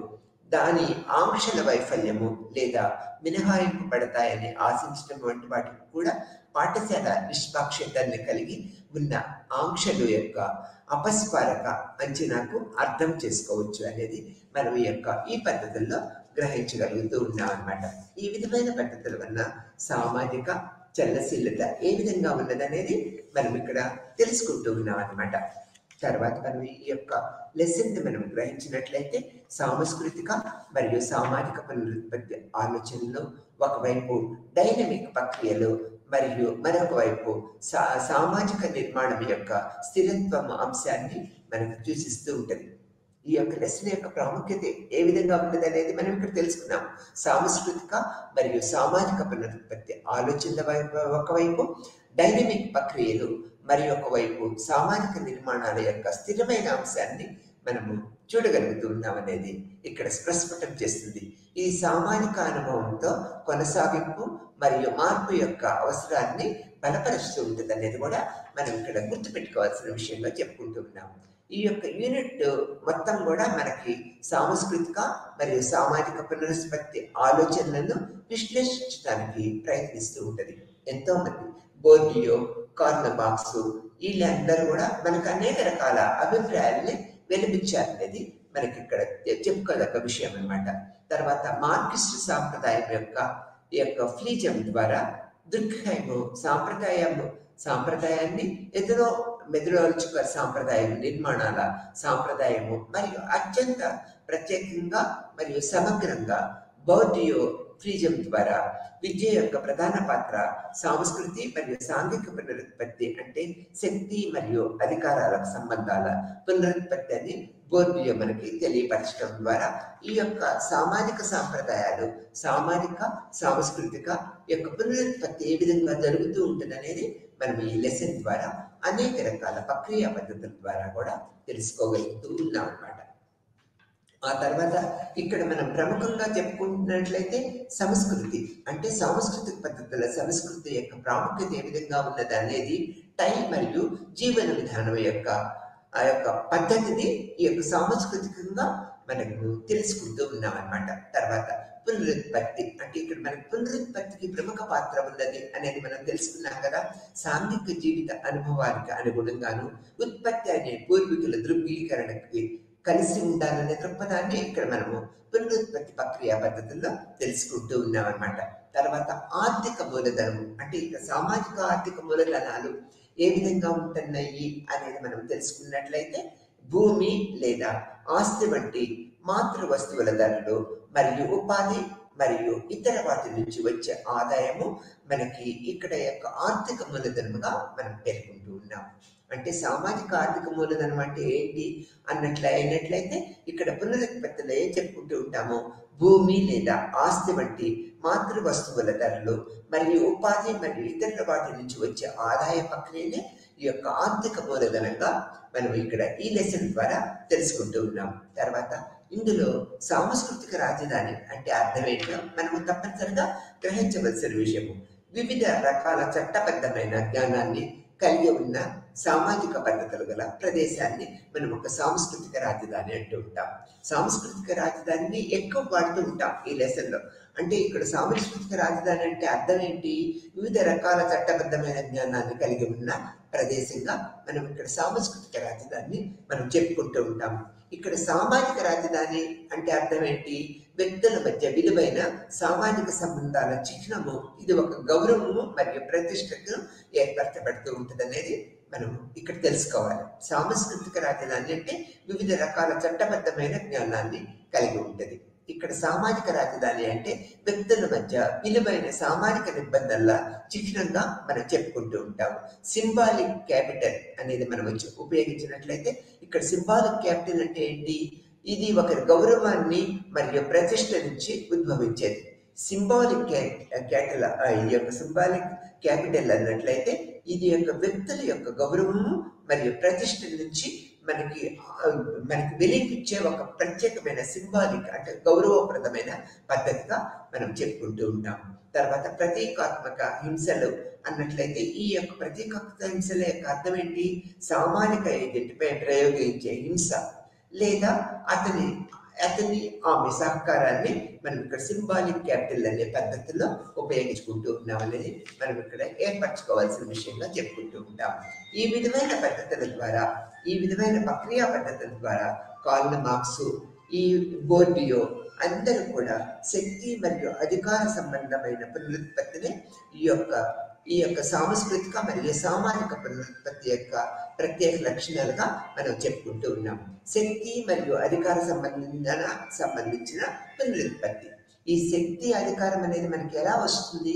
దాని ఆంక్షల వైఫల్యము లేదా మినహాయింపు పడతాయని ఆశించడం వంటి వాటికి కూడా పాఠశాల నిష్పాక్షతాన్ని కలిగి ఉన్న ఆంక్షలు యొక్క అపస్మారక అంచనాకు అర్థం చేసుకోవచ్చు అనేది మనం ఈ పద్ధతుల్లో గ్రహించగలుగుతూ ఉన్నాం అన్నమాట. ఈ విధమైన పద్ధతుల వల్ల సామాజిక చలనశీలత ఏ విధంగా ఉన్నదనేది మనం ఇక్కడ తెలుసుకుంటూ ఉన్నాం అన్నమాట. తర్వాత మనం ఈ యొక్క లెసన్ని మనం గ్రహించినట్లయితే సాంస్కృతిక మరియు సామాజిక పునరుత్పత్తి ఆలోచనలు ఒకవైపు డైనమిక్ ప్రక్రియలు మరియు మరొక వైపు సామాజిక నిర్మాణం యొక్క స్థిరత్వం అంశాన్ని మనకు సూచిస్తూ ఉంటుంది. ఈ యొక్క లెసన్ యొక్క ప్రాముఖ్యత ఏ విధంగా ఉన్నది అనేది మనం ఇక్కడ తెలుసుకున్నాం. సాంస్కృతిక మరియు సామాజిక పునరుత్పత్తి ఆలోచనల వైపు ఒకవైపు డైనమిక్ ప్రక్రియలు మరి ఒకవైపు సామాజిక నిర్మాణాల యొక్క స్థిరమైన అంశాన్ని మనము చూడగలుగుతూ ఉన్నాం అనేది ఇక్కడ స్పష్టం చేస్తుంది. ఈ సామాజిక అనుభవంతో కొనసాగింపు మరియు మార్పు యొక్క అవసరాన్ని బలపరుస్తూ ఉంటుంది అనేది కూడా మనం ఇక్కడ గుర్తుపెట్టుకోవాల్సిన విషయంగా చెప్పుకుంటూ ఉన్నాం. ఈ యొక్క యూనిట్ మొత్తం కూడా మనకి సాంస్కృతిక మరియు సామాజిక పునరుత్పత్తి ఆలోచనలను విశ్లేషించడానికి ప్రయత్నిస్తూ ఉంటుంది. ఎంతో మంది బోర్డియో, కార్ల్ మార్క్స్ వీళ్ళందరూ కూడా మనకు అనేక రకాల అభిప్రాయాల్ని వెలిపించారనేది మనకి ఇక్కడ చెప్పుకోదగ్గ విషయం అన్నమాట. తర్వాత మార్క్సిస్ట్ సాంప్రదాయం యొక్క ఫ్లీజం ద్వారా దుర్ఖైము సాంప్రదాయాన్ని మెదులోల్చుక సాంప్రదాయం నిర్మాణాల సాంప్రదాయము మరియు అత్యంత ప్రత్యేకంగా మరియు సమగ్రంగా బౌర్డియో ఫ్రీజం ద్వారా విద్య యొక్క ప్రధాన పాత్ర సంస్కృతి మరియు సాంఘిక పునరుత్పత్తి అంటే శక్తి మరియు అధికారాల సంబంధాల పునరుత్పత్తి అని బోర్డియో మనకి తెలియపరచడం ద్వారా ఈ యొక్క సామాజిక సాంప్రదాయాలు సామాజిక సాంస్కృతిక యొక్క పునరుత్పత్తి ఏ విధంగా జరుగుతూ ఉంటుంది అనేది మనం ఈ లెసన్ ద్వారా అనేక రకాల ప్రక్రియ పద్ధతుల ద్వారా కూడా తెలుసుకోగలుగుతూ ఉన్నాం అన్నమాట. ఆ తర్వాత ఇక్కడ మనం ప్రముఖంగా చెప్పుకుంటున్నట్లయితే సంస్కృతి అంటే సాంస్కృతిక పద్ధతుల సంస్కృతి యొక్క ప్రాముఖ్యత ఏ విధంగా ఉన్నది అనేది టైం మరియు జీవన విధానం యొక్క ఆ యొక్క పద్ధతిని ఈ యొక్క సాంస్కృతికంగా మనము తెలుసుకుంటూ ఉన్నాం అన్నమాట. తర్వాత పునరుత్పత్తి అంటే ఇక్కడ మనకి పునరుత్పత్తికి ప్రముఖ పాత్ర ఉన్నది అనేది మనం తెలుసుకున్నాం కదా. సాంఘిక జీవిత అనుభవానికి అనుగుణంగాను ఉత్పత్తి అనే పూర్వీకుల ధృవీకరణకి కలిసి ఉండాలనే దృక్పథాన్ని ఇక్కడ మనము పునరుత్పత్తి ప్రక్రియ పద్ధతుల్లో తెలుసుకుంటూ ఉన్నాం అన్నమాట. తర్వాత ఆర్థిక మూలధనం అంటే ఇక సామాజిక ఆర్థిక మూలధనాలు ఏ విధంగా ఉంటున్నాయి అనేది మనం తెలుసుకున్నట్లయితే భూమి లేదా ఆస్తి వంటి మాతృ వస్తువుల ధరలు మరియు ఉపాధి మరియు ఇతర వాటి నుంచి వచ్చే ఆదాయము మనకి ఇక్కడ యొక్క ఆర్థిక మూలధనముగా మనం పేర్కొంటూ ఉన్నాం. అంటే సామాజిక ఆర్థిక మూలధనం అంటే ఏంటి అయినట్లయితే ఇక్కడ పునరుత్పత్తిలో ఏం చెప్పుకుంటూ ఉంటామో భూమి లేదా ఆస్తి వంటి మాతృ వస్తువుల ధరలు మరియు ఉపాధి మరియు ఇతర వాటి నుంచి వచ్చే ఆదాయ ప్రక్రియనే ఈ యొక్క ఆర్థిక మూలధనంగా మనం ఇక్కడ ఈ లెసన్ ద్వారా తెలుసుకుంటూ ఉన్నాం. తర్వాత ఇందులో సాంస్కృతిక రాజధాని అంటే అర్థమేంటో మనము తప్పనిసరిగా గ్రహించవలసిన విషయము. వివిధ రకాల చట్టబద్ధమైన జ్ఞానాన్ని కలిగి ఉన్న సామాజిక పద్ధతులు గల ప్రదేశాన్ని మనం ఒక సాంస్కృతిక రాజధాని అంటూ ఉంటాం. సాంస్కృతిక రాజధానిని ఎక్కువ వాడుతూ ఉంటాం ఈ లెసన్లో. అంటే ఇక్కడ సాంస్కృతిక రాజధాని అంటే అర్థం ఏంటి? వివిధ రకాల చట్టబద్ధమైన జ్ఞానాన్ని కలిగి ఉన్న ప్రదేశంగా మనం ఇక్కడ సాంస్కృతిక రాజధానిని మనం చెప్పుకుంటూ ఉంటాం. ఇక్కడ సామాజిక రాజధాని అంటే అర్థం ఏంటి? వ్యక్తుల మధ్య విలువైన సామాజిక సంబంధాల చిహ్నము, ఇది ఒక గౌరవము మరియు ప్రతిష్టకు ఏర్పరచబడుతూ ఉంటుంది అనేది మనం ఇక్కడ తెలుసుకోవాలి. సాంస్కృతిక రాజధాని అంటే వివిధ రకాల చట్టబద్ధమైన జ్ఞానాన్ని కలిగి ఉంటుంది. ఇక్కడ సామాజిక రాజధాని అంటే వ్యక్తుల మధ్య విలువైన సామాజిక నిబంధనల చిహ్నంగా మనం చెప్పుకుంటూ ఉంటాం. సింబాలిక్ క్యాపిటల్ అనేది మనం ఉపయోగించినట్లయితే ఇక్కడ సింబాలిక్ క్యాపిటల్ అంటే ఏంటి? ఇది ఒకరి గౌరవాన్ని మరియు ప్రతిష్ట నుంచి ఉద్భవించేది. సింబాలిక్ ఈ యొక్క సింబాలిక్ క్యాపిటల్ అన్నట్లయితే ఇది యొక్క వ్యక్తుల యొక్క గౌరవము మరియు ప్రతిష్ట నుంచి మనకి వెలికిచ్చే ఒక ప్రత్యేకమైన సింబాలిక్ అంటే గౌరవప్రదమైన పద్ధతిగా మనం చెప్పుకుంటూ ఉంటాం. తర్వాత ప్రతీకాత్మక హింసలు అన్నట్లయితే ఈ యొక్క ప్రతీకాత్మక హింసల యొక్క అర్థం ఏంటి? సామాజిక ఏజెంట్పై ప్రయోగించే హింస లేదా అతని ఆమె సహకారాన్ని మనం ఇక్కడ సింబాలిక్ క్యాపిటల్ అనే పద్ధతిలో ఉపయోగించుకుంటూ ఉన్నాం అనేది మనం ఇక్కడ ఏర్పరచుకోవాల్సిన విషయంగా చెప్పుకుంటూ ఉంటాం. ఈ విధమైన పద్ధతుల ద్వారా, ఈ విధమైన ప్రక్రియా పద్ధతుల ద్వారా కార్ల్ మార్క్స్, ఈ బోర్డియో అందరూ కూడా శక్తి మరియు అధికార సంబంధమైన పునరుత్పత్తిని ఈ యొక్క సాంస్కృతిక మరియు సామాజిక పునరుత్పత్తి యొక్క ప్రత్యేక లక్షణాలుగా మనం చెప్పుకుంటూ ఉన్నాం. శక్తి మరియు అధికార సంబంధించిన పునరుత్పత్తి. ఈ శక్తి అధికారం అనేది మనకి ఎలా వస్తుంది,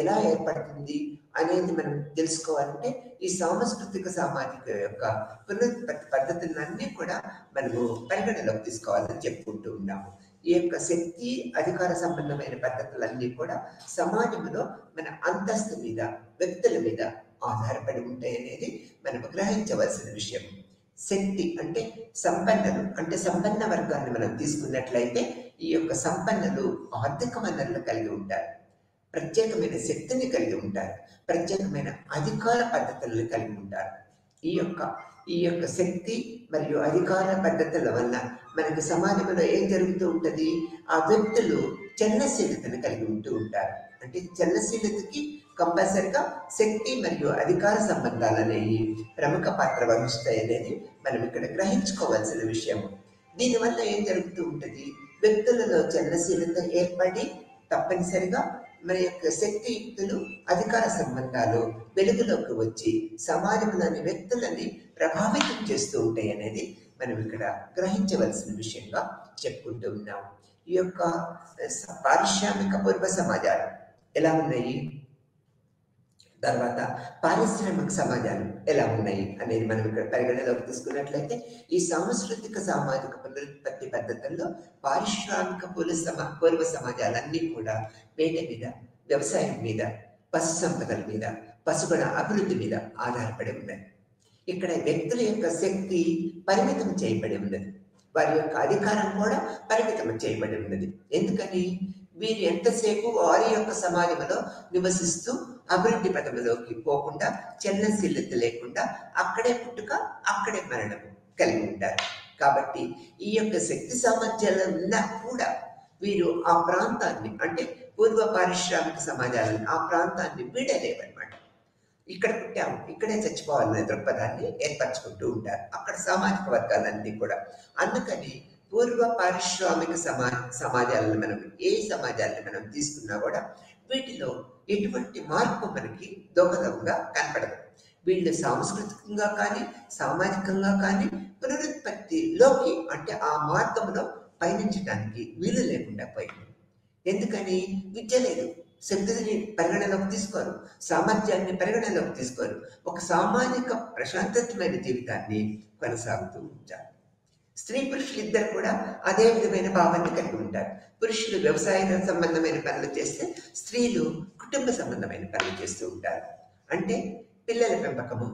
ఎలా ఏర్పడుతుంది అనేది మనం తెలుసుకోవాలంటే ఈ సాంస్కృతిక సామాజిక యొక్క పునరుత్పత్తి పద్ధతులన్నీ కూడా మనము పరిగణలోకి తీసుకోవాలని చెప్పుకుంటూ ఉన్నాము. ఈ యొక్క శక్తి అధికార సంబంధమైన పద్ధతులన్నీ కూడా సమాజంలో మన అంతస్తు మీద, వ్యక్తుల మీద ఆధారపడి ఉంటాయి అనేది మనం గ్రహించవలసిన విషయం. శక్తి అంటే సంపన్నలు, అంటే సంపన్న వర్గాన్ని మనం తీసుకున్నట్లయితే ఈ యొక్క సంపన్నలు ఆర్థిక వనరులు కలిగి ఉంటారు, ప్రత్యేకమైన శక్తిని కలిగి ఉంటారు, ప్రత్యేకమైన అధికార పద్ధతులను కలిగి ఉంటారు. ఈ యొక్క శక్తి మరియు అధికార పద్ధతుల వల్ల మనకి సమాజంలో ఏం జరుగుతూ ఉంటుంది? ఆ వ్యక్తులు చలనశీలతను కలిగి ఉంటూ ఉంటారు. అంటే చలనశీలతకి కంపల్సరిగా శక్తి మరియు అధికార సంబంధాలు అనేవి ప్రముఖ పాత్ర వహిస్తాయి అనేది మనం ఇక్కడ గ్రహించుకోవాల్సిన విషయం. దీనివల్ల ఏం జరుగుతూ ఉంటుంది? వ్యక్తులలో చలనశీలత ఏర్పడి తప్పనిసరిగా మన యొక్క శక్తియుక్తులు, అధికార సంబంధాలు వెలుగులోకి వచ్చి సమాజంలోని వ్యక్తులని ప్రభావితం చేస్తూ ఉంటాయి అనేది మనం ఇక్కడ గ్రహించవలసిన విషయంగా చెప్పుకుంటూ ఉన్నాం. ఈ యొక్క పారిశ్రామిక పూర్వ సమాజాలు ఎలా ఉన్నాయి, తర్వాత పారిశ్రామిక సమాజాలు ఎలా ఉన్నాయి అనేది మనం ఇక్కడ పరిగణలోకి తీసుకున్నట్లయితే ఈ సాంస్కృతిక సామాజిక పునరుత్పత్తి పద్ధతుల్లో పారిశ్రామిక పూర్వ సమాజాలన్నీ కూడా వేట మీద, వ్యవసాయం మీద, పశు సంపదల మీద, పశుగణ అభివృద్ధి మీద ఆధారపడి ఉన్నాయి. ఇక్కడ వ్యక్తుల యొక్క శక్తి పరిమితం చేయబడి ఉన్నది, వారి యొక్క అధికారం కూడా పరిమితం చేయబడి ఉన్నది. ఎందుకని? వీరు ఎంతసేపు వారి యొక్క సమాజంలో నివసిస్తూ అభివృద్ధి పథంలోకి పోకుండా, చలనశీలత లేకుండా అక్కడే పుట్టుక అక్కడే మరణం కలిగి ఉంటారు. కాబట్టి ఈ యొక్క శక్తి సామర్థ్యాలు ఉన్నా కూడా వీరు ఆ ప్రాంతాన్ని, అంటే పూర్వ పారిశ్రామిక సమాజాలను, ఆ ప్రాంతాన్ని వీడలేవన్నమాట. ఇక్కడ పుట్టాము, ఇక్కడే చచ్చిపోవాలనే దృక్పథాన్ని ఏర్పరచుకుంటూ ఉంటారు అక్కడ సామాజిక వర్గాలన్నీ కూడా. అందుకని పూర్వ పారిశ్రామిక సమాజాలను మనం ఏ సమాజాలను మనం తీసుకున్నా కూడా వీటిలో ఎటువంటి మార్పు మనకి దోహదంగా కనపడదు. వీళ్ళు సాంస్కృతికంగా కానీ సామాజికంగా కానీ పునరుత్పత్తిలోకి, అంటే ఆ మార్గంలో పయనించడానికి వీలు లేకుండా పోయింది. ఎందుకని? విద్య లేదు, శక్తిని పరిగణలోకి తీసుకోరు, సామర్థ్యాన్ని పరిగణలోకి తీసుకోరు, ఒక సామాజిక ప్రశాంతమైన జీవితాన్ని కొనసాగుతూ ఉంటారు. స్త్రీ పురుషులు ఇద్దరు కూడా అదే విధమైన భావాన్ని కలిగి ఉంటారు. పురుషులు వ్యవసాయ సంబంధమైన పనులు చేస్తే స్త్రీలు కుటుంబ సంబంధమైన పనులు చేస్తూ ఉంటారు. అంటే పిల్లల పెంపకము,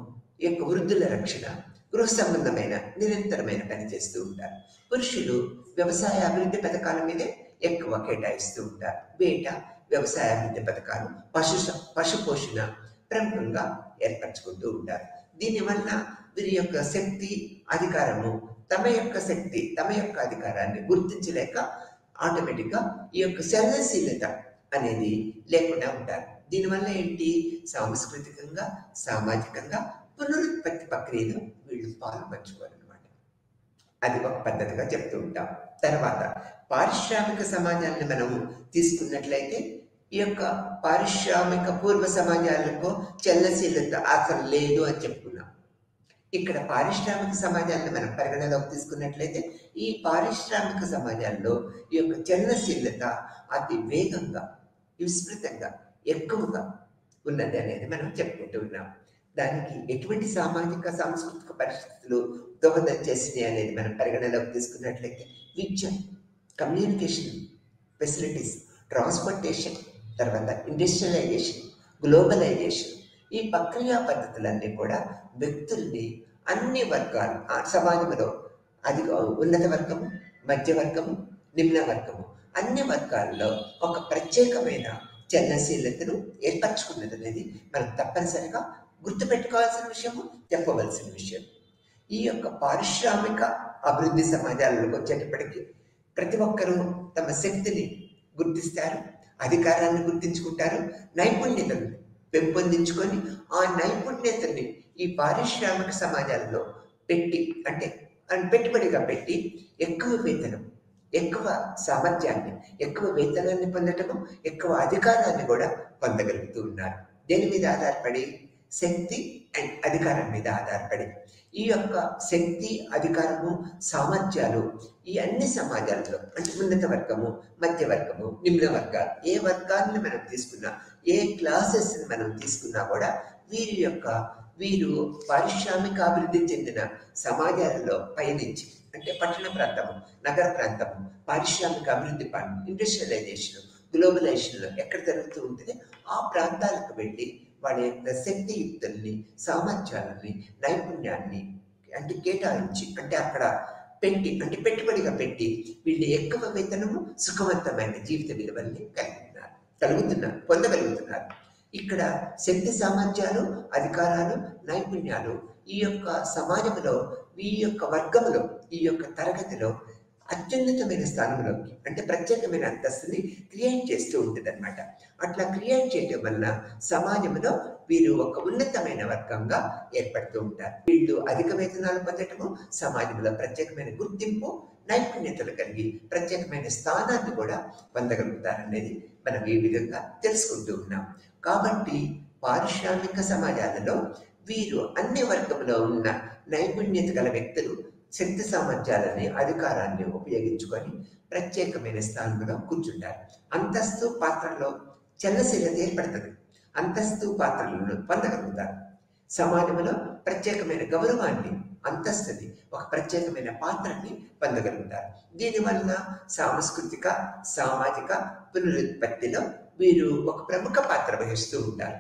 యొక్క వృద్ధుల రక్షణ, గృహ సంబంధమైన నిరంతరమైన పని చేస్తూ ఉంటారు. పురుషులు వ్యవసాయ అభివృద్ధి పథకాల మీదే ఎక్కువ కేటాయిస్తూ ఉంటారు. వేట, వ్యవసాయ అభివృద్ధి పథకాలు, పశు పోషణ ప్రముఖంగా ఏర్పరచుకుంటూ ఉంటారు. దీనివల్ల వీరి యొక్క శక్తి, అధికారము, తమ యొక్క శక్తి, తమ యొక్క అధికారాన్ని గుర్తించలేక ఆటోమేటిక్గా ఈ యొక్క చలనశీలత అనేది లేకుండా ఉంటారు. దీనివల్ల ఏంటి? సాంస్కృతికంగా, సామాజికంగా పునరుత్పత్తి ప్రక్రియలో వీళ్ళు పాలు పంచుకోరు అనమాట. అది ఒక పద్ధతిగా చెప్తూ ఉంటాం. తర్వాత పారిశ్రామిక సమాజాన్ని మనము తీసుకున్నట్లయితే ఈ యొక్క పారిశ్రామిక పూర్వ సమాజాలకు చలనశీలత అసలు లేదు అని చెప్పుకున్నాం. ఇక్కడ పారిశ్రామిక సమాజాలను మనం పరిగణలోకి తీసుకున్నట్లయితే ఈ పారిశ్రామిక సమాజాల్లో ఈ యొక్క చలనశీలత అతి వేగంగా, విస్తృతంగా, ఎక్కువగా ఉన్నది అనేది మనం చెప్పుకుంటూ ఉన్నాం. దానికి ఎటువంటి సామాజిక సాంస్కృతిక పరిస్థితులు దోహదం చేసినాయి అనేది మనం పరిగణలోకి తీసుకున్నట్లయితే విద్య, కమ్యూనికేషన్ ఫెసిలిటీస్, ట్రాన్స్పోర్టేషన్, తర్వాత ఇండస్ట్రియలైజేషన్, గ్లోబలైజేషన్, ఈ ప్రక్రియా పద్ధతులన్నీ కూడా వ్యక్తుల్ని అన్ని వర్గాలు సమాజంలో అది ఉన్నత వర్గము, మధ్య వర్గము, నిమ్న వర్గము అన్ని వర్గాల్లో ఒక ప్రత్యేకమైన చలనశీలతను ఏర్పరచుకున్నది అనేది మనం తప్పనిసరిగా గుర్తుపెట్టుకోవాల్సిన విషయము, చెప్పవలసిన విషయం. ఈ యొక్క పారిశ్రామిక అభివృద్ధి సమాజాలకు వచ్చేటప్పటికీ ప్రతి ఒక్కరూ తమ శక్తిని గుర్తిస్తారు, అధికారాన్ని గుర్తించుకుంటారు, నైపుణ్యతను పెంపొందించుకొని ఆ నైపుణ్యతని ఈ పారిశ్రామిక సమాజాల్లో పెట్టి అంటే పెట్టుబడిగా పెట్టి ఎక్కువ వేతనం, ఎక్కువ సామర్థ్యాన్ని, ఎక్కువ వేతనాన్ని పొందటము, ఎక్కువ అధికారాన్ని కూడా పొందగలుగుతూ ఉన్నారు. దేని మీద ఆధారపడి? శక్తి అండ్ అధికారం మీద ఆధారపడి. ఈ యొక్క శక్తి, అధికారము, సామర్థ్యాలు ఈ అన్ని సమాజాల్లో అంటే ఉన్నత వర్గము, మధ్య వర్గము, నిమ్న వర్గాలు, ఏ వర్గాన్ని మనం తీసుకున్నా, ఏ క్లాసెస్ మనం తీసుకున్నా కూడా వీరు పారిశ్రామిక అభివృద్ధి చెందిన సమాజాలలో పయనించి అంటే పట్టణ ప్రాంతము, నగర ప్రాంతము, పారిశ్రామిక అభివృద్ధి ఇండస్ట్రియలైజేషన్, గ్లోబలైజేషన్లో ఎక్కడ జరుగుతూ ఉంటుంది ఆ ప్రాంతాలకు వెళ్ళి వాళ్ళ యొక్క శక్తియుక్తుల్ని, సామర్థ్యాలని, నైపుణ్యాన్ని అంటే కేటాయించి అంటే అక్కడ పెట్టి అంటే పెట్టుబడిగా పెట్టి వీళ్ళు ఎక్కువ వేతనము, సుఖవంతమైన జీవిత విలువల్ని పొందగలుగుతున్నారు. ఇక్కడ శక్తి సామర్థ్యాలు, అధికారాలు, నైపుణ్యాలు ఈ యొక్క సమాజంలో, ఈ యొక్క వర్గంలో, ఈ యొక్క తరగతిలో అత్యున్నతమైన స్థానంలోకి అంటే ప్రత్యేకమైన అంతస్తుని క్రియేట్ చేస్తూ ఉంటుంది అనమాట. అట్లా క్రియేట్ చేయడం వలన సమాజంలో వీరు ఒక ఉన్నతమైన వర్గంగా ఏర్పడుతూ ఉంటారు. వీళ్ళు అధిక వేతనాలు పొందటము, సమాజంలో ప్రత్యేకమైన గుర్తింపు, నైపుణ్యతలు కలిగి ప్రత్యేకమైన స్థానాన్ని కూడా పొందగలుగుతారు అనేది మనం ఈ విధంగా తెలుసుకుంటూ ఉన్నాం. కాబట్టి పారిశ్రామిక సమాజాలలో వీరు అన్ని వర్గంలో ఉన్న నైపుణ్యత గల వ్యక్తులు శక్తి సామర్థ్యాలని, అధికారాన్ని ఉపయోగించుకొని ప్రత్యేకమైన స్థానంలో కూర్చుంటారు. అంతస్తు పాత్రలో చలనశీలత ఏర్పడుతుంది. అంతస్తు పాత్రలను పొందగలుగుతారు. సమాజంలో ప్రత్యేకమైన గౌరవాన్ని, అంతస్తుని, ఒక ప్రత్యేకమైన పాత్రని పొందగలుగుతారు. దీనివల్ల సాంస్కృతిక, సామాజిక పునరుత్పత్తిలో వీరు ఒక ప్రముఖ పాత్ర వహిస్తూ ఉంటారు.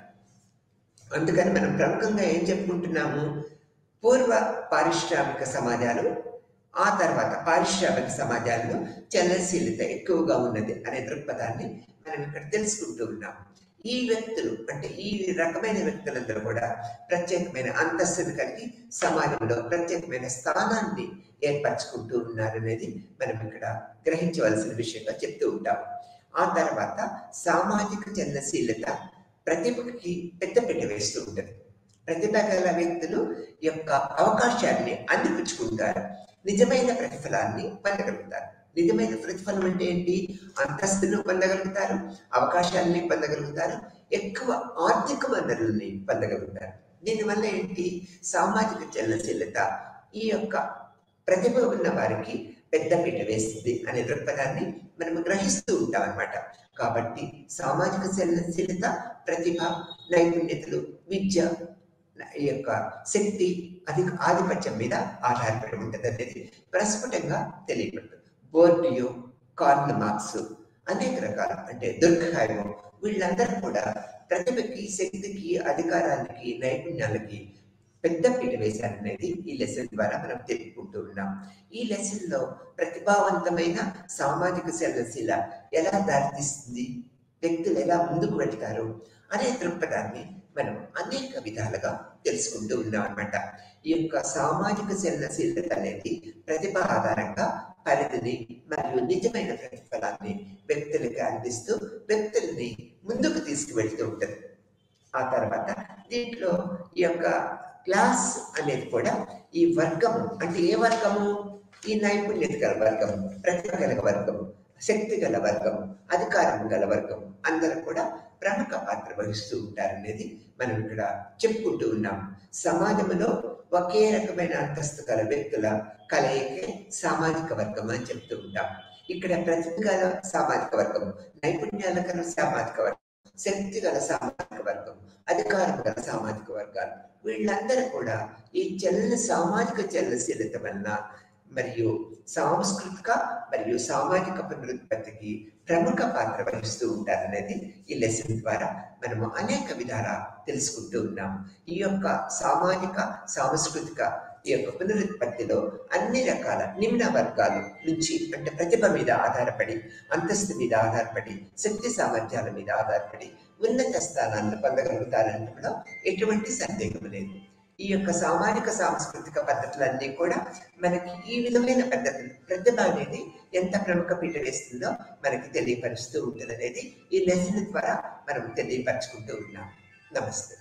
అందుకని మనం ప్రముఖంగా ఏం చెప్పుకుంటున్నాము? పూర్వ పారిశ్రామిక సమాజాలు, ఆ తర్వాత పారిశ్రామిక సమాజాల్లో చలనశీలత ఎక్కువగా ఉన్నది అనే దృక్పథాన్ని మనం ఇక్కడ తెలుసుకుంటూ ఉన్నాం. ఈ వ్యక్తులు అంటే ఈ రకమైన వ్యక్తులందరూ కూడా ప్రత్యేకమైన అంతస్తును కలిగి సమాజంలో ప్రత్యేకమైన స్థానాన్ని ఏర్పరచుకుంటూ ఉన్నారనేది మనం ఇక్కడ గ్రహించవలసిన విషయంగా చెప్తూ ఉంటాం. ఆ తర్వాత సామాజిక చలనశీలత ప్రతిభకి పెద్దపీట వేస్తూ ఉంటుంది. ప్రతిభ గల వ్యక్తులు యొక్క అవకాశాన్ని అందిపుచ్చుకుంటారు, నిజమైన ప్రతిఫలాన్ని పొందగలుగుతారు. నిజమైన ప్రతిఫలం అంటే ఏంటి? అంతస్తును పొందగలుగుతారు, అవకాశాలని పొందగలుగుతారు, ఎక్కువ ఆర్థిక వనరుల్ని పొందగలుగుతారు. దీనివల్ల ఏంటి? సామాజిక చలనశీలత ఈ యొక్క ప్రతిభ ఉన్న వారికి పెద్దపీట వేస్తుంది అనే దృక్పథాన్ని మనం గ్రహిస్తూ ఉంటాం అన్నమాట. కాబట్టి సామాజిక చలనశీలత, ప్రతిభ, నైపుణ్యతలు, విద్య ఈ యొక్క శక్తి ఆధిపత్యం మీద ఆధారపడి ఉంటుంది అనేది ప్రస్ఫుటంగా తెలియబడుతుంది. బోర్డియో, కార్ల్ మార్క్స్, అనేక రకాల అంటే దుర్ఖాయము వీళ్ళందరూ కూడా ప్రతిభకి, శక్తికి, అధికారానికి, నైపుణ్యాలకి పెద్దపీట వేశారనేది ఈ లెసన్ ద్వారా మనం తెలుసుకుంటూ ఉన్నాం. ఈ లెసన్ లో ప్రతిభావంతమైన సామాజిక చలనశీల ఎలా దారితీస్తుంది, వ్యక్తులు ఎలా ముందుకు వెళ్తారు అనే దృక్పథాన్ని మనం అనేక విధాలుగా తెలుసుకుంటూ ఉన్నాం అన్నమాట. ఈ యొక్క సామాజిక చలనశీలత అనేది ప్రతిభ ఆధారంగా పరిధిని మరియు నిజమైన ప్రతిఫలాన్ని వ్యక్తులకి అందిస్తూ వ్యక్తుల్ని ముందుకు తీసుకువెళ్తూ ఉంటుంది. ఆ తర్వాత దీంట్లో ఈ యొక్క క్లాస్ అనేది కూడా ఈ వర్గము అంటే ఏ వర్గము? ఈ నైపుణ్యత గల వర్గము, ప్రతిభ గల వర్గము, శక్తి గల వర్గము, అధికారం గల వర్గము అందరూ కూడా ప్రముఖ పాత్ర వహిస్తూ ఉంటారనేది మనం ఇక్కడ చెప్పుకుంటూ ఉన్నాం. సమాజంలో ఒకే రకమైన అంతస్తు గల వ్యక్తుల కలయికే సామాజిక వర్గం అని చెప్తూ ఉంటాం. ఇక్కడ ప్రతిభ గల సామాజిక వర్గం, నైపుణ్యాల గల సామాజిక వర్గం, శక్తి గల సామాజిక వర్గం, అధికారం గల సామాజిక వర్గాలు, వీళ్ళందరూ కూడా ఈ సామాజిక చలనశీలత వలన మరియు సాంస్కృతిక మరియు సామాజిక పునరుత్పత్తికి ప్రముఖ పాత్ర వహిస్తూ ఉంటారనేది ఈ లెసన్ ద్వారా మనము అనేక విధాల తెలుసుకుంటూ ఉన్నాము. ఈ యొక్క సామాజిక సాంస్కృతిక ఈ యొక్క పునరుత్పత్తిలో అన్ని రకాల నిమ్న వర్గాలు నుంచి, అంటే ప్రతిభ మీద ఆధారపడి, అంతస్తు మీద ఆధారపడి, శక్తి సామర్థ్యాల మీద ఆధారపడి ఉన్నత స్థానాలను పొందగలుగుతారనడంలో ఎటువంటి సందేహం లేదు. ఈ యొక్క సామాజిక సాంస్కృతిక పద్ధతులన్నీ కూడా మనకి ఈ విధమైన పద్ధతులు, ప్రతిభ అనేది ఎంత ప్రముఖ పీట వేస్తుందో మనకి తెలియపరుస్తూ ఉంటుంది అనేది ఈ లెసన్ ద్వారా మనం తెలియపరచుకుంటూ ఉన్నాం. నమస్తే.